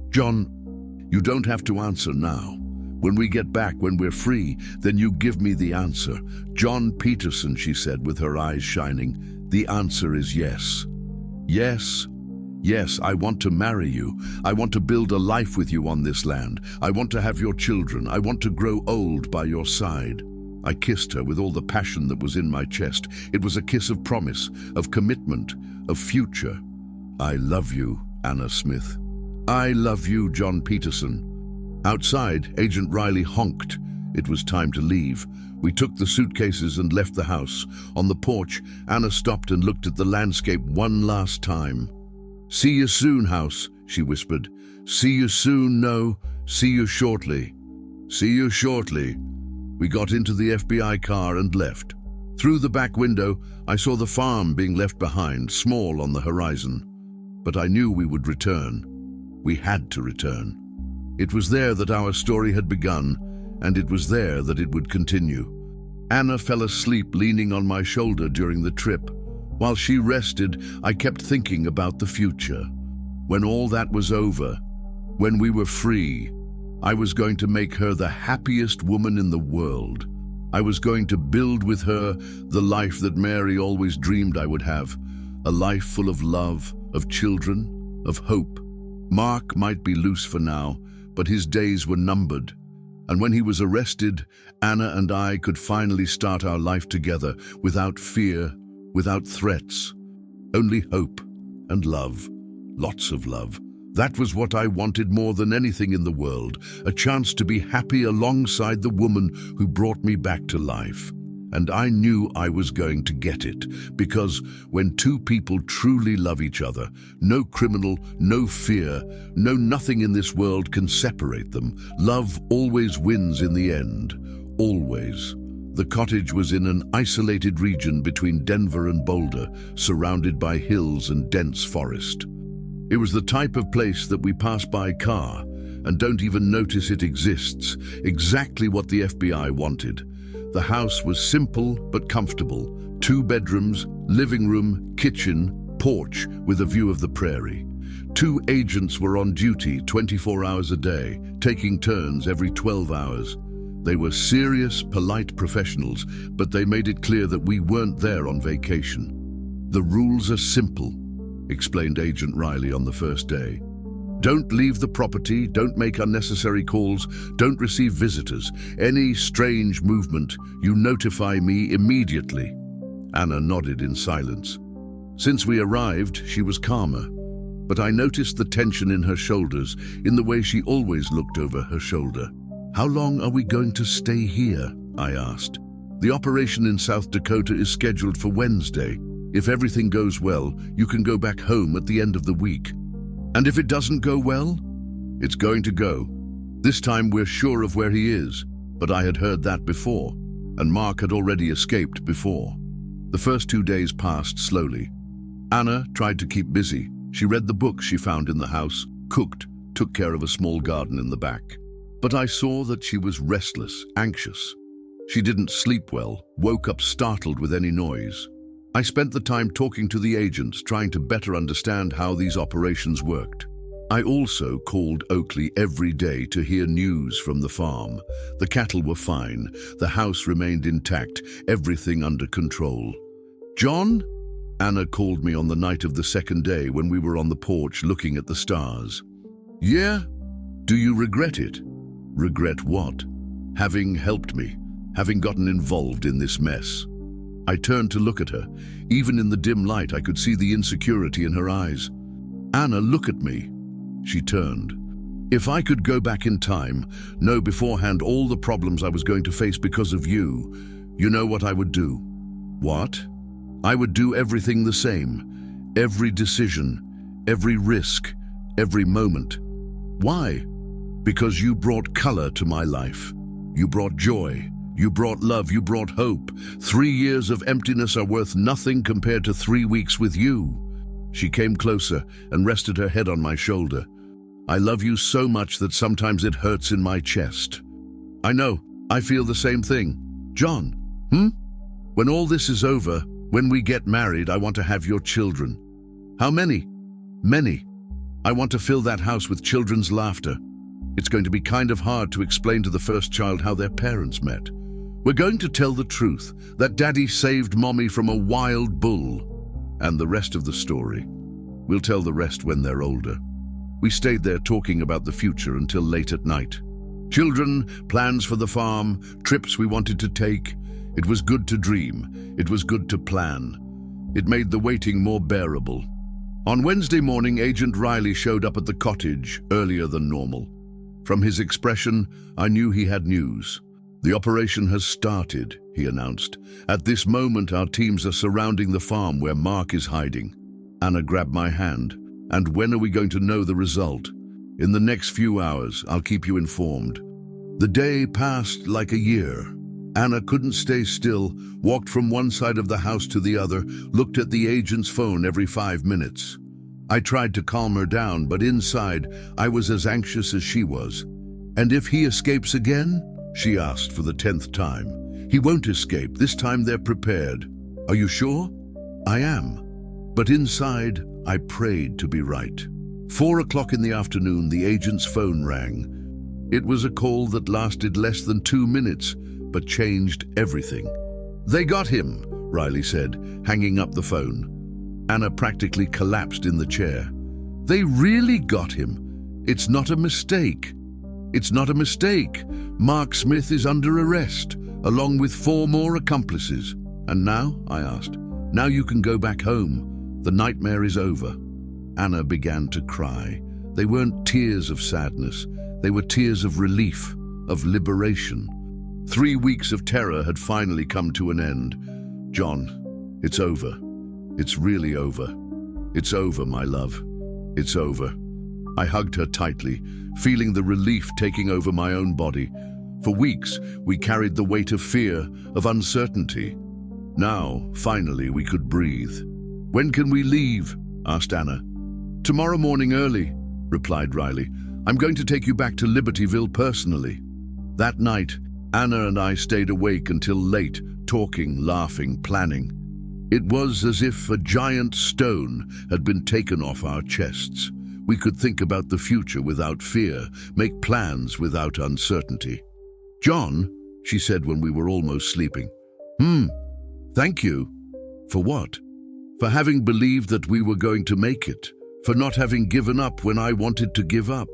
John, you don't have to answer now. When we get back, when we're free, then you give me the answer. John Peterson, she said with her eyes shining, the answer is yes. Yes. Yes, I want to marry you. I want to build a life with you on this land. I want to have your children. I want to grow old by your side. I kissed her with all the passion that was in my chest. It was a kiss of promise, of commitment, of future. I love you, Anna Smith. I love you, John Peterson. Outside, Agent Riley honked. It was time to leave. We took the suitcases and left the house. On the porch, Anna stopped and looked at the landscape one last time. See you soon, house, she whispered. See you soon, no. See you shortly. See you shortly. We got into the FBI car and left. Through the back window, I saw the farm being left behind, small on the horizon. But I knew we would return. We had to return. It was there that our story had begun, and it was there that it would continue. Anna fell asleep leaning on my shoulder during the trip. While she rested, I kept thinking about the future. When all that was over, when we were free, I was going to make her the happiest woman in the world. I was going to build with her the life that Mary always dreamed I would have, a life full of love, of children, of hope. Mark might be loose for now, but his days were numbered. And when he was arrested, Anna and I could finally start our life together without fear, without threats. Only hope and love, lots of love. That was what I wanted more than anything in the world, a chance to be happy alongside the woman who brought me back to life. And I knew I was going to get it, because when two people truly love each other, no criminal, no fear, no nothing in this world can separate them. Love always wins in the end. Always. The cottage was in an isolated region between Denver and Boulder, surrounded by hills and dense forest. It was the type of place that we pass by car and don't even notice it exists, exactly what the FBI wanted. The house was simple but comfortable. 2 bedrooms, living room, kitchen, porch with a view of the prairie. 2 agents were on duty 24 hours a day, taking turns every 12 hours. They were serious, polite professionals, but they made it clear that we weren't there on vacation. The rules are simple, explained Agent Riley on the first day. Don't leave the property, don't make unnecessary calls, don't receive visitors. Any strange movement, you notify me immediately. Anna nodded in silence. Since we arrived, she was calmer, but I noticed the tension in her shoulders, in the way she always looked over her shoulder. How long are we going to stay here? I asked. The operation in South Dakota is scheduled for Wednesday. If everything goes well, you can go back home at the end of the week. And if it doesn't go well? It's going to go. This time we're sure of where he is, but I had heard that before, and Mark had already escaped before. The first 2 days passed slowly. Anna tried to keep busy. She read the books she found in the house, cooked, took care of a small garden in the back. But I saw that she was restless, anxious. She didn't sleep well, woke up startled with any noise. I spent the time talking to the agents, trying to better understand how these operations worked. I also called Oakley every day to hear news from the farm. The cattle were fine, the house remained intact, everything under control. "John?" Anna called me on the night of the second day when we were on the porch looking at the stars. "Yeah? Do you regret it?" "Regret what?" "Having helped me, having gotten involved in this mess." I turned to look at her. Even in the dim light, I could see the insecurity in her eyes. "Anna, look at me." She turned. "If I could go back in time, know beforehand all the problems I was going to face because of you, you know what I would do?" "What?" "I would do everything the same. Every decision, every risk, every moment." "Why?" "Because you brought color to my life. You brought joy. You brought love. You brought hope. 3 years of emptiness are worth nothing compared to 3 weeks with you." She came closer and rested her head on my shoulder. "I love you so much that sometimes it hurts in my chest." "I know. I feel the same thing." "John, when all this is over, when we get married, I want to have your children." "How many?" "Many. I want to fill that house with children's laughter. It's going to be kind of hard to explain to the first child how their parents met. We're going to tell the truth, that Daddy saved Mommy from a wild bull. And the rest of the story, we'll tell the rest when they're older." We stayed there talking about the future until late at night. Children, plans for the farm, trips we wanted to take. It was good to dream. It was good to plan. It made the waiting more bearable. On Wednesday morning, Agent Riley showed up at the cottage earlier than normal. From his expression, I knew he had news. "The operation has started," he announced. "At this moment, our teams are surrounding the farm where Mark is hiding." Anna grabbed my hand. "And when are we going to know the result?" "In the next few hours. I'll keep you informed." The day passed like a year. Anna couldn't stay still, walked from one side of the house to the other, looked at the agent's phone every 5 minutes. I tried to calm her down, but inside, I was as anxious as she was. "And if he escapes again?" she asked for the 10th time. "He won't escape. This time they're prepared." "Are you sure?" "I am." But inside, I prayed to be right. 4 o'clock in the afternoon, the agent's phone rang. It was a call that lasted less than 2 minutes, but changed everything. "They got him," Riley said, hanging up the phone. Anna practically collapsed in the chair. "They really got him. It's not a mistake. It's not a mistake. Mark Smith is under arrest, along with 4 more accomplices." "And now?" I asked. "Now you can go back home. The nightmare is over." Anna began to cry. They weren't tears of sadness. They were tears of relief, of liberation. 3 weeks of terror had finally come to an end. "John, it's over. It's really over. It's over, my love. It's over." I hugged her tightly, feeling the relief taking over my own body. For weeks, we carried the weight of fear, of uncertainty. Now, finally, we could breathe. "When can we leave?" asked Anna. "Tomorrow morning early," replied Riley. "I'm going to take you back to Libertyville personally." That night, Anna and I stayed awake until late, talking, laughing, planning. It was as if a giant stone had been taken off our chests. We could think about the future without fear, make plans without uncertainty. "John," she said when we were almost sleeping. Thank you." "For what?" "For having believed that we were going to make it. For not having given up when I wanted to give up.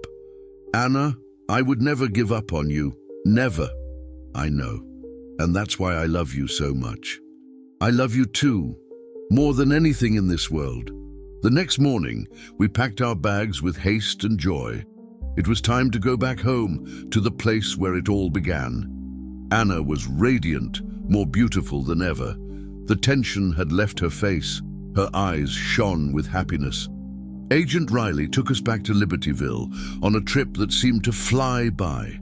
Anna, I would never give up on you. Never." "I know. And that's why I love you so much." "I love you too. More than anything in this world." The next morning, we packed our bags with haste and joy. It was time to go back home, to the place where it all began. Anna was radiant, more beautiful than ever. The tension had left her face. Her eyes shone with happiness. Agent Riley took us back to Libertyville on a trip that seemed to fly by.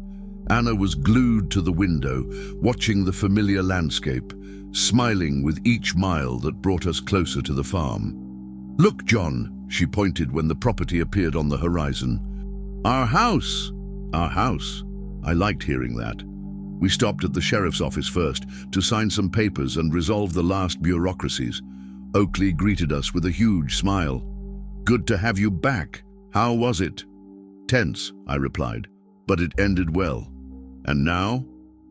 Anna was glued to the window, watching the familiar landscape, smiling with each mile that brought us closer to the farm. "Look, John," she pointed when the property appeared on the horizon. "Our house!" Our house. I liked hearing that. We stopped at the sheriff's office first to sign some papers and resolve the last bureaucracies. Oakley greeted us with a huge smile. "Good to have you back. How was it?" "Tense," I replied, "but it ended well." "And now?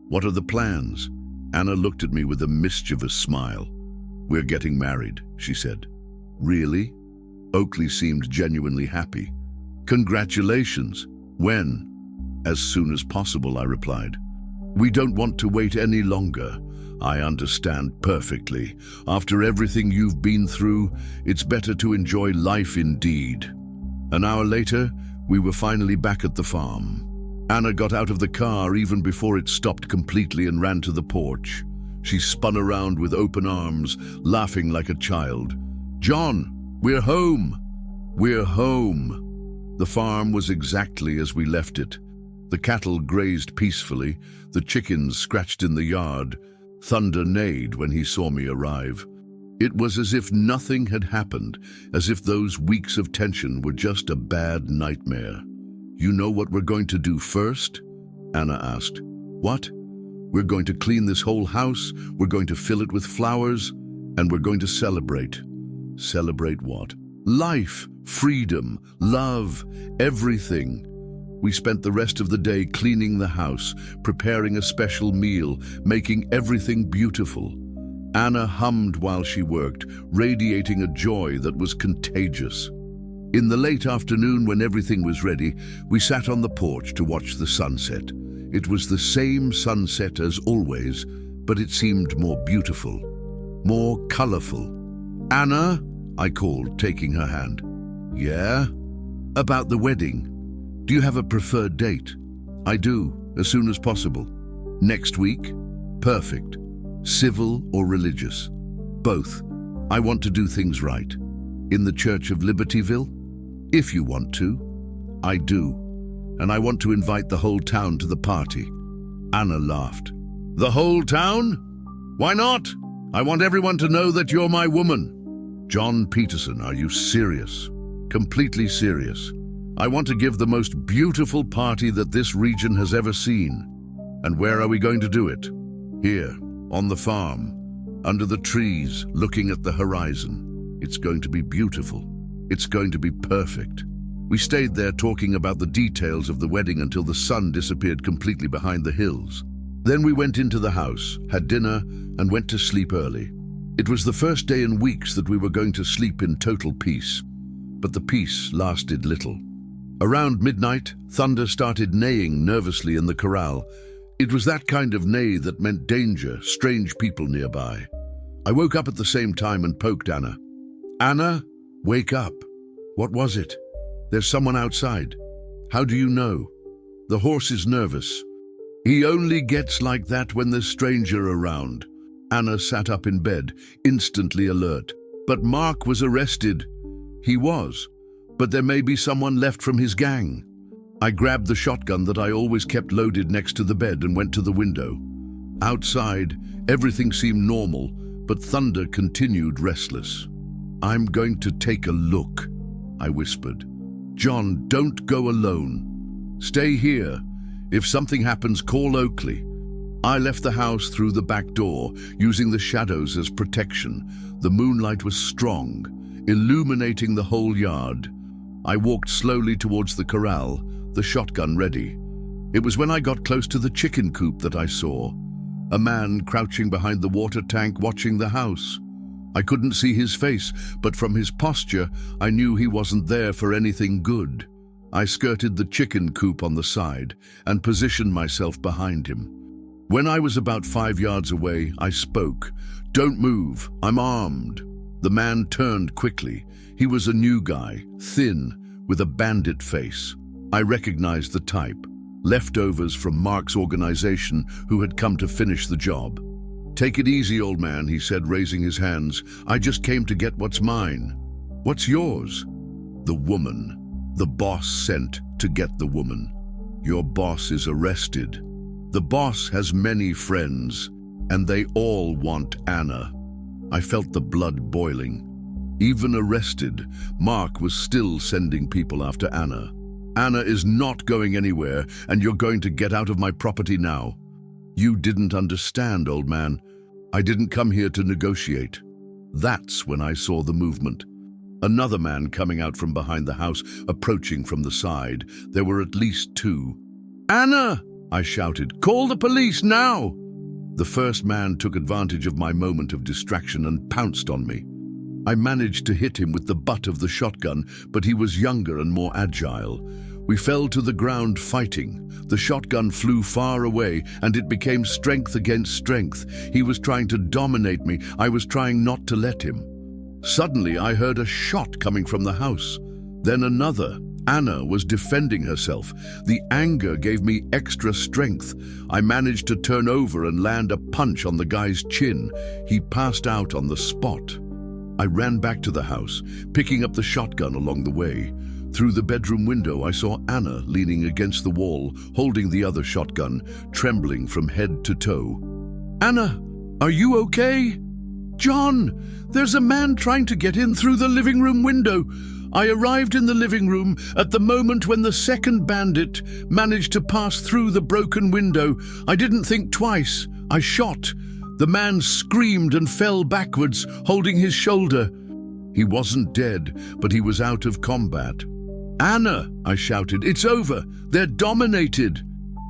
What are the plans?" Anna looked at me with a mischievous smile. "We're getting married," she said. "Really?" Oakley seemed genuinely happy. "Congratulations. When?" "As soon as possible," I replied. "We don't want to wait any longer." "I understand perfectly. After everything you've been through, it's better to enjoy life indeed." An hour later, we were finally back at the farm. Anna got out of the car even before it stopped completely and ran to the porch. She spun around with open arms, laughing like a child. "John, we're home! We're home!" The farm was exactly as we left it. The cattle grazed peacefully, the chickens scratched in the yard. Thunder neighed when he saw me arrive. It was as if nothing had happened, as if those weeks of tension were just a bad nightmare. "You know what we're going to do first?" Anna asked. "What?" "We're going to clean this whole house, we're going to fill it with flowers, and we're going to celebrate." "Celebrate what?" "Life, freedom, love, everything." We spent the rest of the day cleaning the house, preparing a special meal, making everything beautiful. Anna hummed while she worked, radiating a joy that was contagious. In the late afternoon, when everything was ready, we sat on the porch to watch the sunset. It was the same sunset as always, but it seemed more beautiful, more colorful. "Anna," I called, taking her hand. "Yeah?" "About the wedding. Do you have a preferred date?" "I do, as soon as possible." "Next week?" "Perfect. Civil or religious?" "Both. I want to do things right." "In the Church of Libertyville?" "If you want to." "I do. And I want to invite the whole town to the party." Anna laughed. "The whole town? Why not? I want everyone to know that you're my woman." "John Peterson, are you serious?" "Completely serious. I want to give the most beautiful party that this region has ever seen." "And where are we going to do it?" "Here, on the farm, under the trees, looking at the horizon. It's going to be beautiful. It's going to be perfect." We stayed there talking about the details of the wedding until the sun disappeared completely behind the hills. Then we went into the house, had dinner, and went to sleep early. It was the first day in weeks that we were going to sleep in total peace. But the peace lasted little. Around midnight, Thunder started neighing nervously in the corral. It was that kind of neigh that meant danger, strange people nearby. I woke up at the same time and poked Anna. "Anna, wake up." "What was it?" "There's someone outside." "How do you know?" "The horse is nervous. He only gets like that when there's stranger around." Anna sat up in bed, instantly alert. "But Mark was arrested." "He was. But there may be someone left from his gang." I grabbed the shotgun that I always kept loaded next to the bed and went to the window. Outside, everything seemed normal, but Thunder continued restless. "I'm going to take a look," I whispered. "John, don't go alone. Stay here. If something happens, call Oakley." I left the house through the back door, using the shadows as protection. The moonlight was strong, illuminating the whole yard. I walked slowly towards the corral, the shotgun ready. It was when I got close to the chicken coop that I saw a man crouching behind the water tank watching the house. I couldn't see his face, but from his posture, I knew he wasn't there for anything good. I skirted the chicken coop on the side and positioned myself behind him. When I was about 5 yards away, I spoke. "Don't move, I'm armed." The man turned quickly. He was a new guy, thin, with a bandit face. I recognized the type. leftovers from Mark's organization who had come to finish the job. "Take it easy, old man," he said, raising his hands. "I just came to get what's mine." "What's yours?" "The woman. The boss sent to get the woman. Your boss is arrested. The boss has many friends, and they all want Anna." I felt the blood boiling. Even arrested, Mark was still sending people after Anna. "Anna is not going anywhere, and you're going to get out of my property now." "You didn't understand, old man. I didn't come here to negotiate." That's when I saw the movement. Another man coming out from behind the house, approaching from the side. There were at least two. "Anna!" I shouted. "Call the police now!" The first man took advantage of my moment of distraction and pounced on me. I managed to hit him with the butt of the shotgun, but he was younger and more agile. We fell to the ground fighting. The shotgun flew far away, and it became strength against strength. He was trying to dominate me. I was trying not to let him. Suddenly, I heard a shot coming from the house. Then another. Anna was defending herself. The anger gave me extra strength. I managed to turn over and land a punch on the guy's chin. He passed out on the spot. I ran back to the house, picking up the shotgun along the way. Through the bedroom window, I saw Anna leaning against the wall, holding the other shotgun, trembling from head to toe. "Anna, are you okay?" "John, there's a man trying to get in through the living room window." I arrived in the living room at the moment when the second bandit managed to pass through the broken window. I didn't think twice. I shot. The man screamed and fell backwards, holding his shoulder. He wasn't dead, but he was out of combat. "Anna," I shouted, "it's over. They're dominated."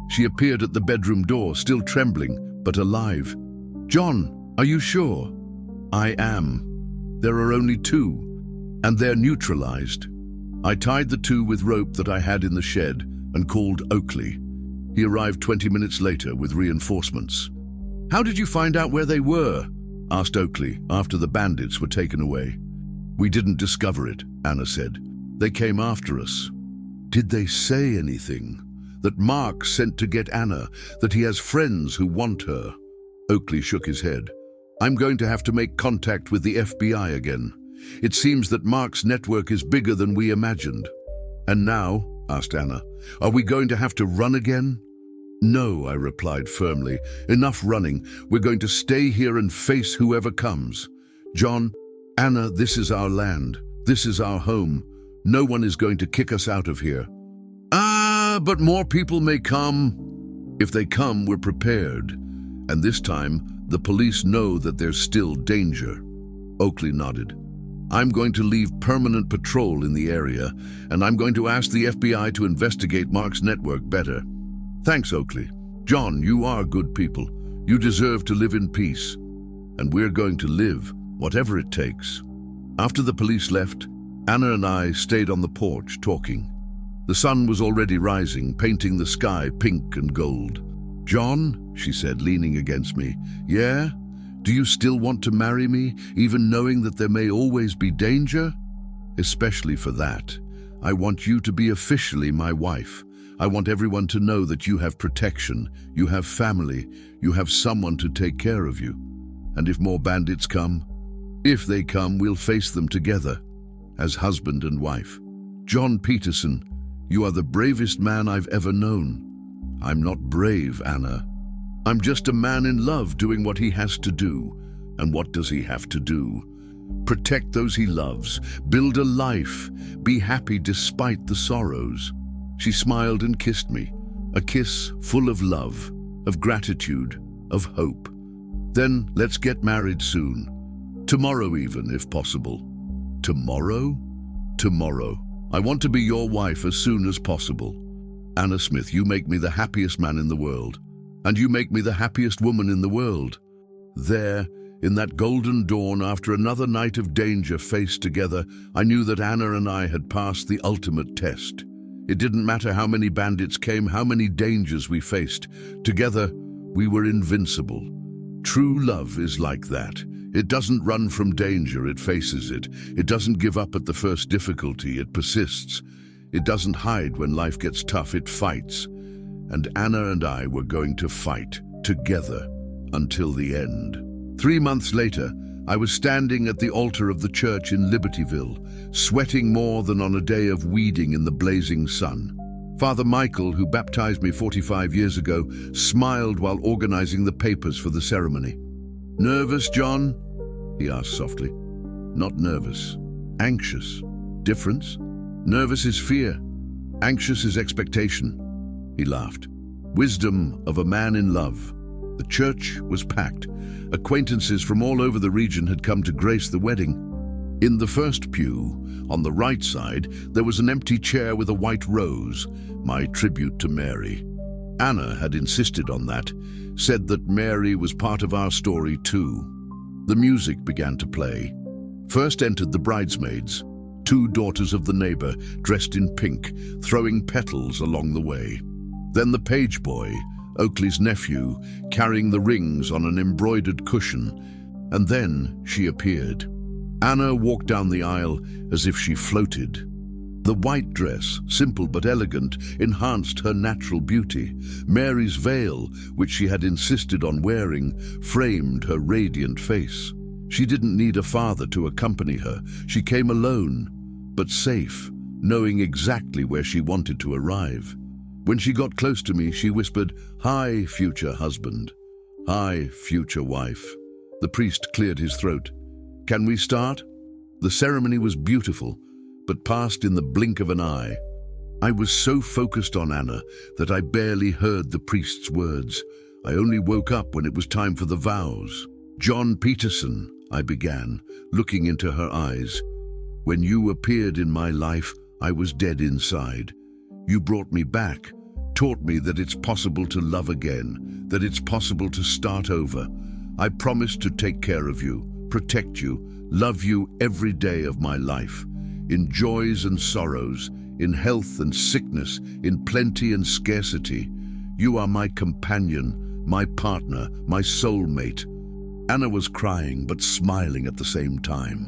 She appeared at the bedroom door, still trembling, but alive. "John, are you sure?" "I am. There are only two, and they're neutralized." I tied the two with rope that I had in the shed and called Oakley. He arrived 20 minutes later with reinforcements. "How did you find out where they were?" asked Oakley after the bandits were taken away. "We didn't discover it," Anna said. "They came after us." "Did they say anything? That Mark sent to get Anna, that he has friends who want her?" Oakley shook his head. "I'm going to have to make contact with the FBI again. It seems that Mark's network is bigger than we imagined." "And now," asked Anna, "are we going to have to run again?" "No," I replied firmly. "Enough running. We're going to stay here and face whoever comes. John, Anna, this is our land. This is our home. No one is going to kick us out of here." But more people may come." "If they come, we're prepared. And this time, the police know that there's still danger." Oakley nodded. "I'm going to leave permanent patrol in the area, and I'm going to ask the FBI to investigate Mark's network better." "Thanks, Oakley. John, you are good people. You deserve to live in peace. And we're going to live, whatever it takes." After the police left, Anna and I stayed on the porch talking. The sun was already rising, painting the sky pink and gold. "John," she said, leaning against me, "yeah? Do you still want to marry me, even knowing that there may always be danger?" "Especially for that. I want you to be officially my wife. I want everyone to know that you have protection, you have family, you have someone to take care of you. And if more bandits come, if they come, we'll face them together, as husband and wife. John Peterson, you are the bravest man I've ever known." "I'm not brave, Anna. I'm just a man in love doing what he has to do. And what does he have to do? Protect those he loves, build a life, be happy despite the sorrows." She smiled and kissed me, a kiss full of love, of gratitude, of hope. "Then let's get married soon. Tomorrow even, if possible." "Tomorrow?" "Tomorrow. I want to be your wife as soon as possible. Anna Smith, you make me the happiest man in the world. And you make me the happiest woman in the world." There, in that golden dawn, after another night of danger faced together, I knew that Anna and I had passed the ultimate test. It didn't matter how many bandits came, how many dangers we faced. Together, we were invincible. True love is like that. It doesn't run from danger, it faces it. It doesn't give up at the first difficulty, it persists. It doesn't hide when life gets tough, it fights. and Anna and I were going to fight together until the end. 3 months later, I was standing at the altar of the church in Libertyville, sweating more than on a day of weeding in the blazing sun. Father Michael, who baptized me 45 years ago, smiled while organizing the papers for the ceremony. "Nervous, John?" he asked softly. "Not nervous. Anxious. Difference? Nervous is fear. Anxious is expectation." He laughed. Wisdom of a man in love. The church was packed. Acquaintances from all over the region had come to grace the wedding. In the first pew, on the right side, there was an empty chair with a white rose, my tribute to Mary. Anna had insisted on that, said that Mary was part of our story too. The music began to play. First entered the bridesmaids, 2 daughters of the neighbor, dressed in pink, throwing petals along the way. Then the page boy, Oakley's nephew, carrying the rings on an embroidered cushion, and then she appeared. Anna walked down the aisle as if she floated. The white dress, simple but elegant, enhanced her natural beauty. Mary's veil, which she had insisted on wearing, framed her radiant face. She didn't need a father to accompany her. She came alone, but safe, knowing exactly where she wanted to arrive. When she got close to me, she whispered, "Hi, future husband. Hi, future wife." The priest cleared his throat. "Can we start?" The ceremony was beautiful, but passed in the blink of an eye. I was so focused on Anna that I barely heard the priest's words. I only woke up when it was time for the vows. "John Peterson," I began, looking into her eyes. "When you appeared in my life, I was dead inside. You brought me back, taught me that it's possible to love again, that it's possible to start over. I promised to take care of you, protect you, love you every day of my life, in joys and sorrows, in health and sickness, in plenty and scarcity. You are my companion, my partner, my soulmate." Anna was crying but smiling at the same time.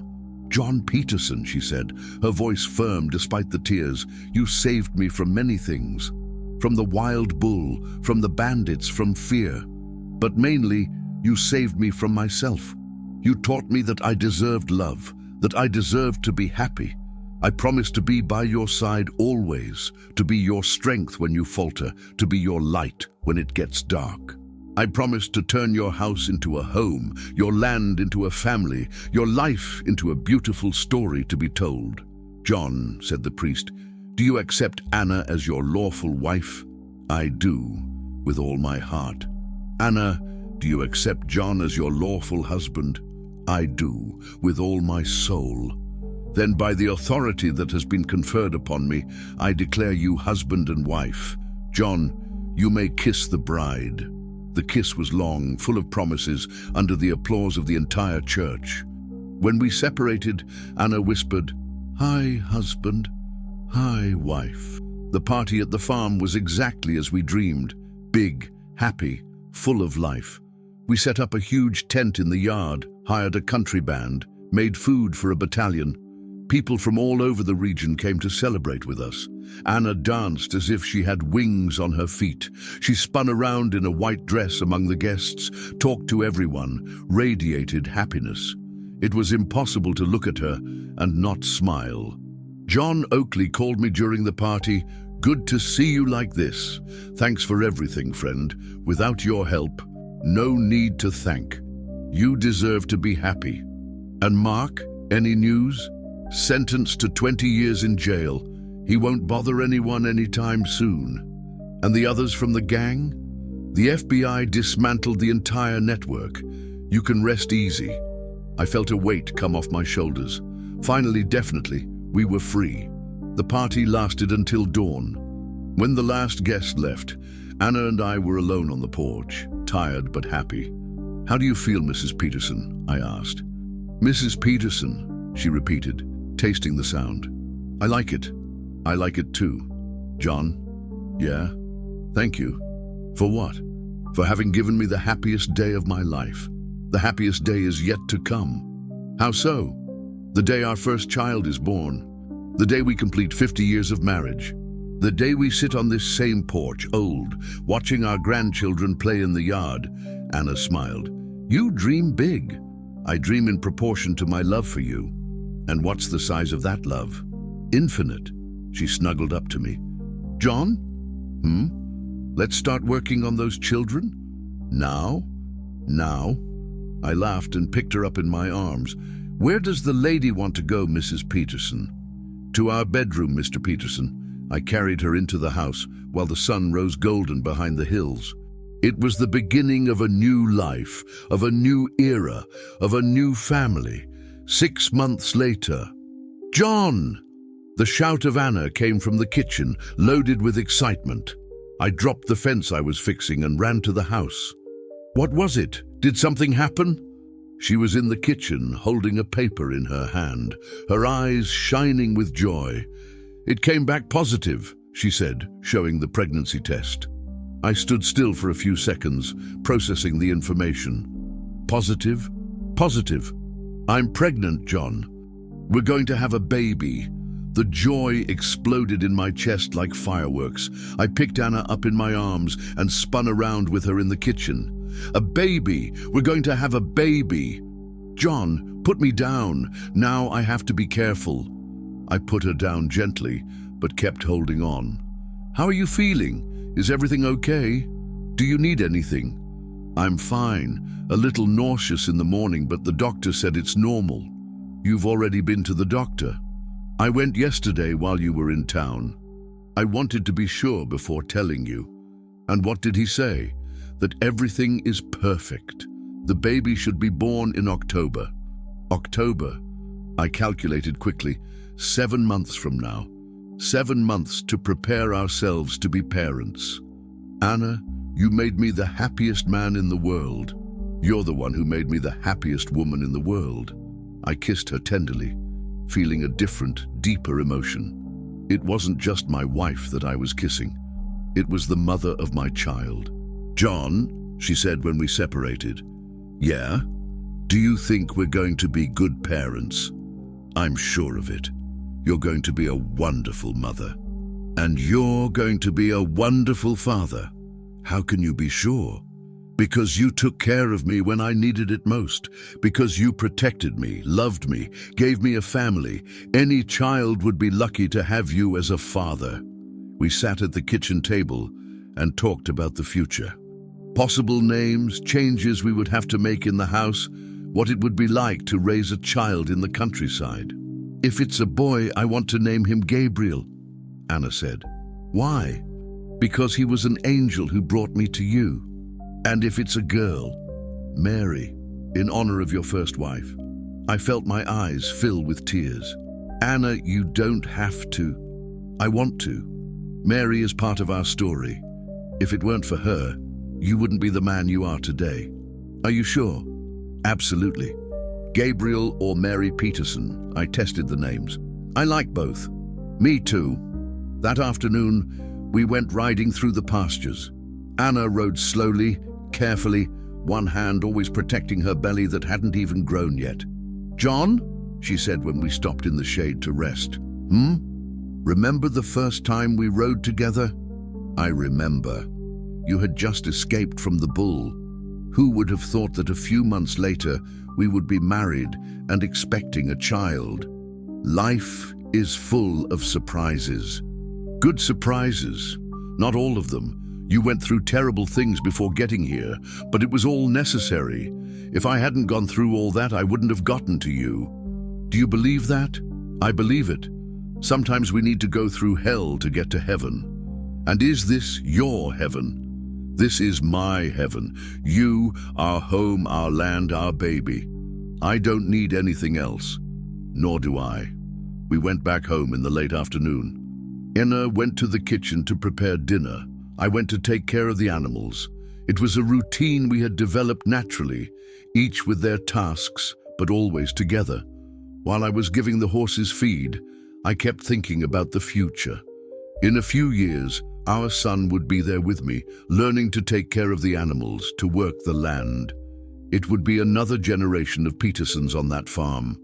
"John Peterson," she said, her voice firm despite the tears, "you saved me from many things. From the wild bull, from the bandits, from fear. But mainly, you saved me from myself. You taught me that I deserved love, that I deserved to be happy. I promised to be by your side always, to be your strength when you falter, to be your light when it gets dark. I promised to turn your house into a home, your land into a family, your life into a beautiful story to be told." "John," said the priest, "do you accept Anna as your lawful wife?" "I do, with all my heart." "Anna, do you accept John as your lawful husband?" "I do, with all my soul." "Then by the authority that has been conferred upon me, I declare you husband and wife. John, you may kiss the bride." The kiss was long, full of promises, under the applause of the entire church. When we separated, Anna whispered, "Hi, husband. Hi, wife." The party at the farm was exactly as we dreamed, big, happy, full of life. We set up a huge tent in the yard, hired a country band, made food for a battalion. People from all over the region came to celebrate with us. Anna danced as if she had wings on her feet. She spun around in a white dress among the guests, talked to everyone, radiated happiness. It was impossible to look at her and not smile. John Oakley called me during the party, "Good to see you like this. Thanks for everything, friend. Without your help, no need to thank. You deserve to be happy." And Mark, any news? Sentenced to 20 years in jail. He won't bother anyone anytime soon. And the others from the gang? The FBI dismantled the entire network. You can rest easy. I felt a weight come off my shoulders. Finally, definitely, we were free. The party lasted until dawn. When the last guest left, Anna and I were alone on the porch, tired but happy. "How do you feel, Mrs. Peterson?" I asked. "Mrs. Peterson," she repeated, tasting the sound. "I like it. I like it too." "John?" "Yeah? Thank you." "For what?" "For having given me the happiest day of my life. The happiest day is yet to come." "How so?" "The day our first child is born. The day we complete 50 years of marriage. The day we sit on this same porch, old, watching our grandchildren play in the yard. Anna smiled. You dream big. I dream in proportion to my love for you. And what's the size of that love? Infinite. She snuggled up to me. John? Let's start working on those children? Now? Now? I laughed and picked her up in my arms. Where does the lady want to go, Mrs. Peterson? To our bedroom, Mr. Peterson. I carried her into the house while the sun rose golden behind the hills. It was the beginning of a new life, of a new era, of a new family. 6 months later. John! The shout of Anna came from the kitchen, loaded with excitement. I dropped the fence I was fixing and ran to the house. What was it? Did something happen? She was in the kitchen, holding a paper in her hand, her eyes shining with joy. It came back positive, she said, showing the pregnancy test. I stood still for a few seconds, processing the information. Positive? Positive. I'm pregnant, John. We're going to have a baby. The joy exploded in my chest like fireworks. I picked Anna up in my arms and spun around with her in the kitchen. A baby! We're going to have a baby! John, put me down. Now I have to be careful. I put her down gently, but kept holding on. How are you feeling? Is everything okay? Do you need anything? I'm fine. A little nauseous in the morning, but the doctor said it's normal. You've already been to the doctor. I went yesterday while you were in town. I wanted to be sure before telling you. And what did he say? That everything is perfect. The baby should be born in October. October. I calculated quickly. 7 months from now. 7 months to prepare ourselves to be parents. Anna, you made me the happiest man in the world. You're the one who made me the happiest woman in the world. I kissed her tenderly, feeling a different, deeper emotion. It wasn't just my wife that I was kissing. It was the mother of my child. John, she said when we separated. Yeah? Do you think we're going to be good parents? I'm sure of it. You're going to be a wonderful mother. And you're going to be a wonderful father. How can you be sure? Because you took care of me when I needed it most. Because you protected me, loved me, gave me a family. Any child would be lucky to have you as a father. We sat at the kitchen table and talked about the future. Possible names, changes we would have to make in the house, what it would be like to raise a child in the countryside. If it's a boy, I want to name him Gabriel, Anna said. Why? Because he was an angel who brought me to you. And if it's a girl, Mary, in honor of your first wife. I felt my eyes fill with tears. Anna, you don't have to. I want to. Mary is part of our story. If it weren't for her, you wouldn't be the man you are today. Are you sure? Absolutely. Gabriel or Mary Peterson. I tested the names. I like both. Me too. That afternoon, we went riding through the pastures. Anna rode slowly, carefully, one hand always protecting her belly that hadn't even grown yet. John, she said when we stopped in the shade to rest. Remember the first time we rode together? I remember. You had just escaped from the bull. Who would have thought that a few months later we would be married and expecting a child? Life is full of surprises. Good surprises. Not all of them. You went through terrible things before getting here, but it was all necessary. If I hadn't gone through all that, I wouldn't have gotten to you. Do you believe that? I believe it. Sometimes we need to go through hell to get to heaven. And is this your heaven? This is my heaven. You, our home, our land, our baby. I don't need anything else. Nor do I. We went back home in the late afternoon. Anna went to the kitchen to prepare dinner. I went to take care of the animals. It was a routine we had developed naturally, each with their tasks, but always together. While I was giving the horses feed, I kept thinking about the future. In a few years, our son would be there with me, learning to take care of the animals, to work the land. It would be another generation of Petersons on that farm.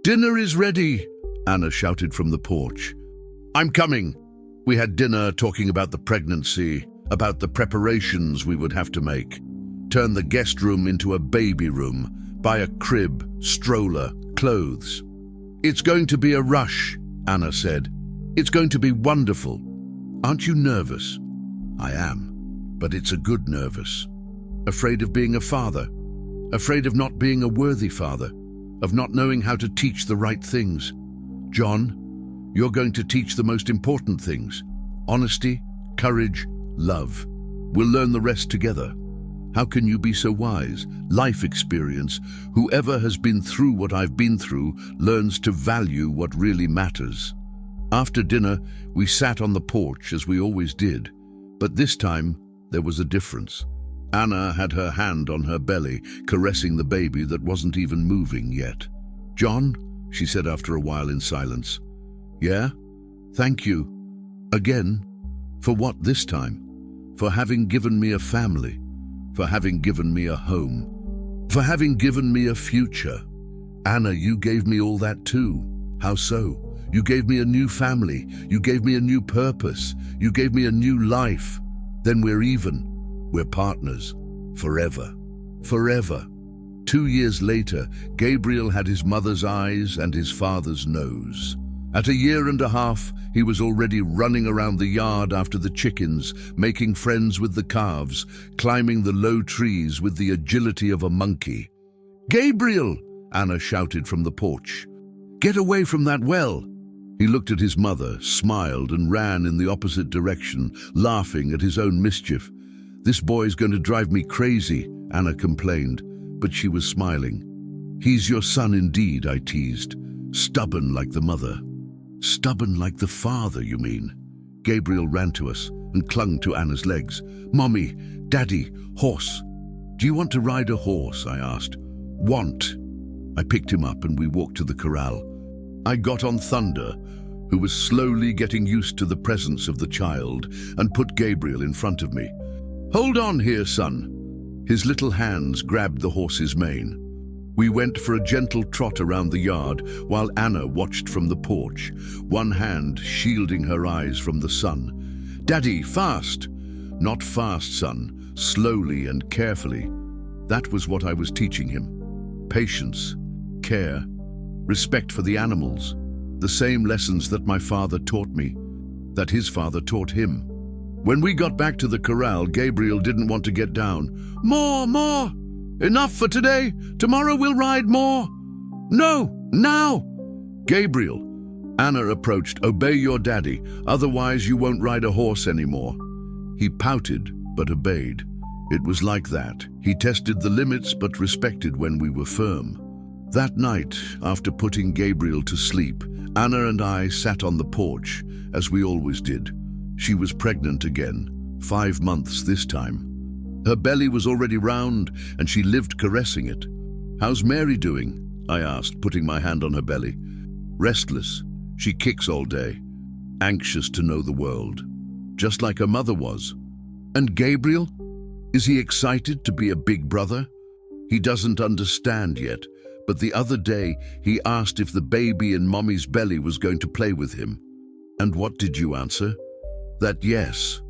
Dinner is ready, Anna shouted from the porch. I'm coming. We had dinner talking about the pregnancy, about the preparations we would have to make. Turn the guest room into a baby room, buy a crib, stroller, clothes. "It's going to be a rush," Anna said. "It's going to be wonderful. Aren't you nervous?" "I am, but it's a good nervous. Afraid of being a father. Afraid of not being a worthy father. Of not knowing how to teach the right things. John, you're going to teach the most important things. Honesty, courage, love. We'll learn the rest together. How can you be so wise? Life experience. Whoever has been through what I've been through learns to value what really matters." After dinner, we sat on the porch as we always did. But this time, there was a difference. Anna had her hand on her belly, caressing the baby that wasn't even moving yet. "John," she said after a while in silence. "Yeah? Thank you. Again? For what this time? For having given me a family. For having given me a home. For having given me a future. Anna, you gave me all that too. How so? You gave me a new family. You gave me a new purpose. You gave me a new life. Then we're even. We're partners. Forever. Forever." 2 years later, Gabriel had his mother's eyes and his father's nose. At 1.5 years, he was already running around the yard after the chickens, making friends with the calves, climbing the low trees with the agility of a monkey. "Gabriel!" Anna shouted from the porch. "Get away from that well!" He looked at his mother, smiled, and ran in the opposite direction, laughing at his own mischief. "This boy's going to drive me crazy," Anna complained, but she was smiling. "He's your son indeed," I teased. "Stubborn like the mother." "Stubborn like the father, you mean?" Gabriel ran to us and clung to Anna's legs. "Mommy, Daddy, horse." "Do you want to ride a horse?" I asked. "Want." I picked him up and we walked to the corral. I got on Thunder, who was slowly getting used to the presence of the child, and put Gabriel in front of me. "Hold on here, son." His little hands grabbed the horse's mane. We went for a gentle trot around the yard while Anna watched from the porch, one hand shielding her eyes from the sun. "Daddy, fast!" "Not fast, son. Slowly and carefully." That was what I was teaching him. Patience, care, respect for the animals. The same lessons that my father taught me, that his father taught him. When we got back to the corral, Gabriel didn't want to get down. "More, more! Enough for today! Tomorrow we'll ride more!" "No, now!" "Gabriel," Anna approached, "obey your daddy, otherwise you won't ride a horse anymore." He pouted, but obeyed. It was like that. He tested the limits, but respected when we were firm. That night, after putting Gabriel to sleep, Anna and I sat on the porch, as we always did. She was pregnant again, 5 months this time. Her belly was already round, and she lived caressing it. "How's Mary doing?" I asked, putting my hand on her belly. "Restless. She kicks all day. Anxious to know the world. Just like her mother was." "And Gabriel? Is he excited to be a big brother?" "He doesn't understand yet, but the other day he asked if the baby in Mommy's belly was going to play with him." "And what did you answer?" "That yes,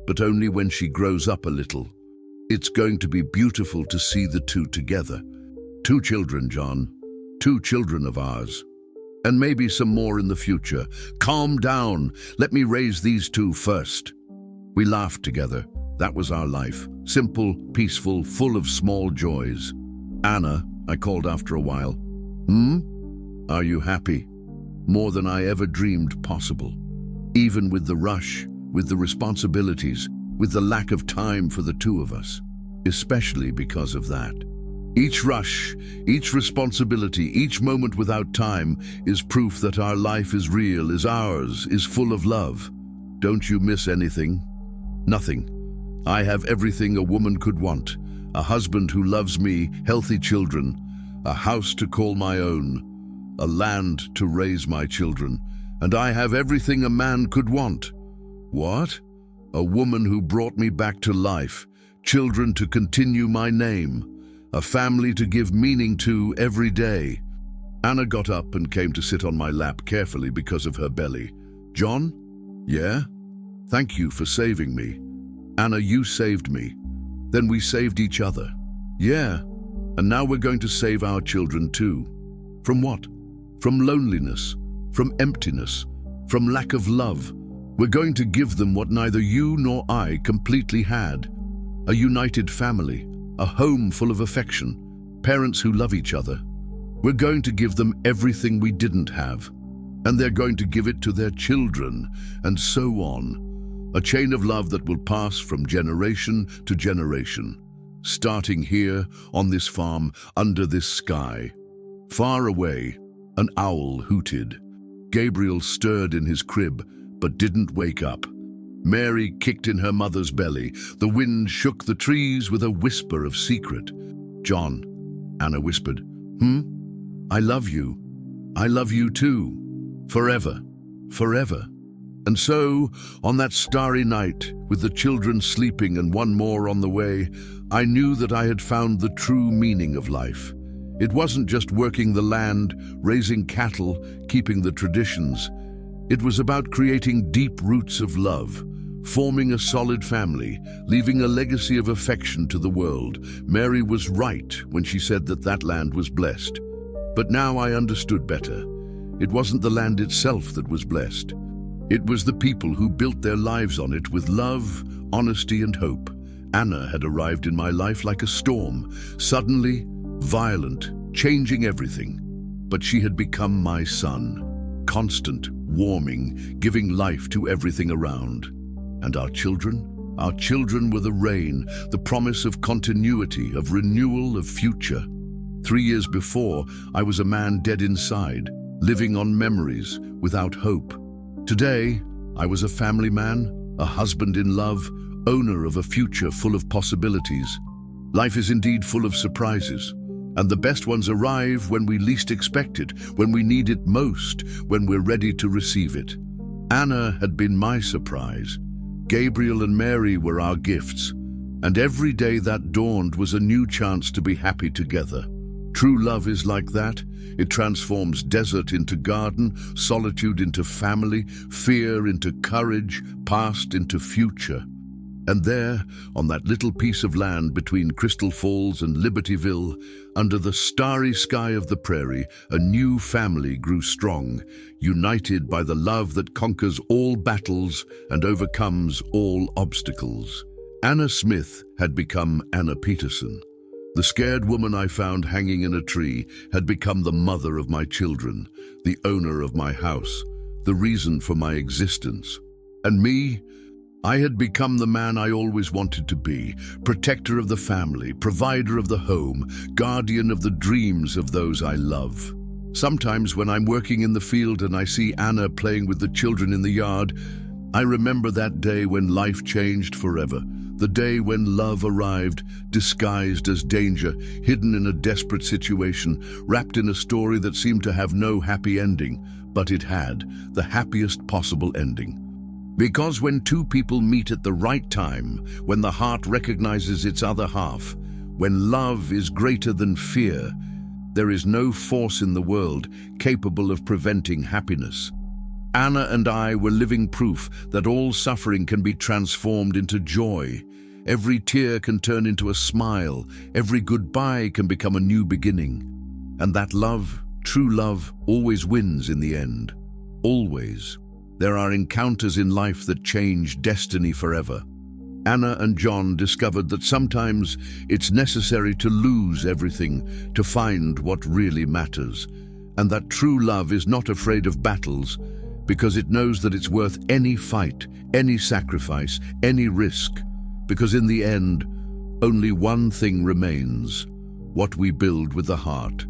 but only when she grows up a little. It's going to be beautiful to see the two together. 2 children, John. 2 children of ours. And maybe some more in the future. Calm down. Let me raise these 2 first." We laughed together. That was our life. Simple, peaceful, full of small joys. "Anna," I called after a while. Are you happy?" "More than I ever dreamed possible. Even with the rush, with the responsibilities, with the lack of time for the 2 of us. Especially because of that. Each rush, each responsibility, each moment without time is proof that our life is real, is ours, is full of love. Don't you miss anything?" "Nothing. I have everything a woman could want. A husband who loves me, healthy children, a house to call my own, a land to raise my children, and I have everything a man could want." "What?" "A woman who brought me back to life, children to continue my name, a family to give meaning to every day." Anna got up and came to sit on my lap carefully because of her belly. "John?" "Yeah?" Thank you for saving me. Anna, you saved me. Then we saved each other. Yeah, and now we're going to save our children too. From what? From loneliness, from emptiness, from lack of love. We're going to give them what neither you nor I completely had. A united family, a home full of affection, parents who love each other. We're going to give them everything we didn't have. And they're going to give it to their children, and so on. A chain of love that will pass from generation to generation. Starting here, on this farm, under this sky. Far away, an owl hooted. Gabriel stirred in his crib, but didn't wake up. Mary kicked in her mother's belly. The wind shook the trees with a whisper of secret. John, Anna whispered, I love you. I love you too. Forever, forever. And so, on that starry night, with the children sleeping and one more on the way, I knew that I had found the true meaning of life. It wasn't just working the land, raising cattle, keeping the traditions. It was about creating deep roots of love, forming a solid family, leaving a legacy of affection to the world. Mary was right when she said that that land was blessed. But now I understood better. It wasn't the land itself that was blessed. It was the people who built their lives on it with love, honesty, and hope. Anna had arrived in my life like a storm, suddenly, violent, changing everything. But she had become my sun, constant, warming, giving life to everything around. And our children? Our children were the rain, the promise of continuity, of renewal, of future. 3 years before, I was a man dead inside, living on memories, without hope. Today, I was a family man, a husband in love, owner of a future full of possibilities. Life is indeed full of surprises, and the best ones arrive when we least expect it, when we need it most, when we're ready to receive it. Anna had been my surprise. Gabriel and Mary were our gifts, and every day that dawned was a new chance to be happy together. True love is like that. It transforms desert into garden, solitude into family, fear into courage, past into future. And there, on that little piece of land between Crystal Falls and Libertyville, under the starry sky of the prairie, a new family grew strong, united by the love that conquers all battles and overcomes all obstacles. Anna Smith had become Anna Peterson. The scared woman I found hanging in a tree had become the mother of my children, the owner of my house, the reason for my existence. And me? I had become the man I always wanted to be, protector of the family, provider of the home, guardian of the dreams of those I love. Sometimes when I'm working in the field and I see Anna playing with the children in the yard, I remember that day when life changed forever. The day when love arrived, disguised as danger, hidden in a desperate situation, wrapped in a story that seemed to have no happy ending, but it had, the happiest possible ending. Because when two people meet at the right time, when the heart recognizes its other half, when love is greater than fear, there is no force in the world capable of preventing happiness. Anna and I were living proof that all suffering can be transformed into joy. Every tear can turn into a smile. Every goodbye can become a new beginning. And that love, true love, always wins in the end. Always. There are encounters in life that change destiny forever. Anna and John discovered that sometimes it's necessary to lose everything to find what really matters. And that true love is not afraid of battles, because it knows that it's worth any fight, any sacrifice, any risk. Because in the end, only one thing remains: what we build with the heart.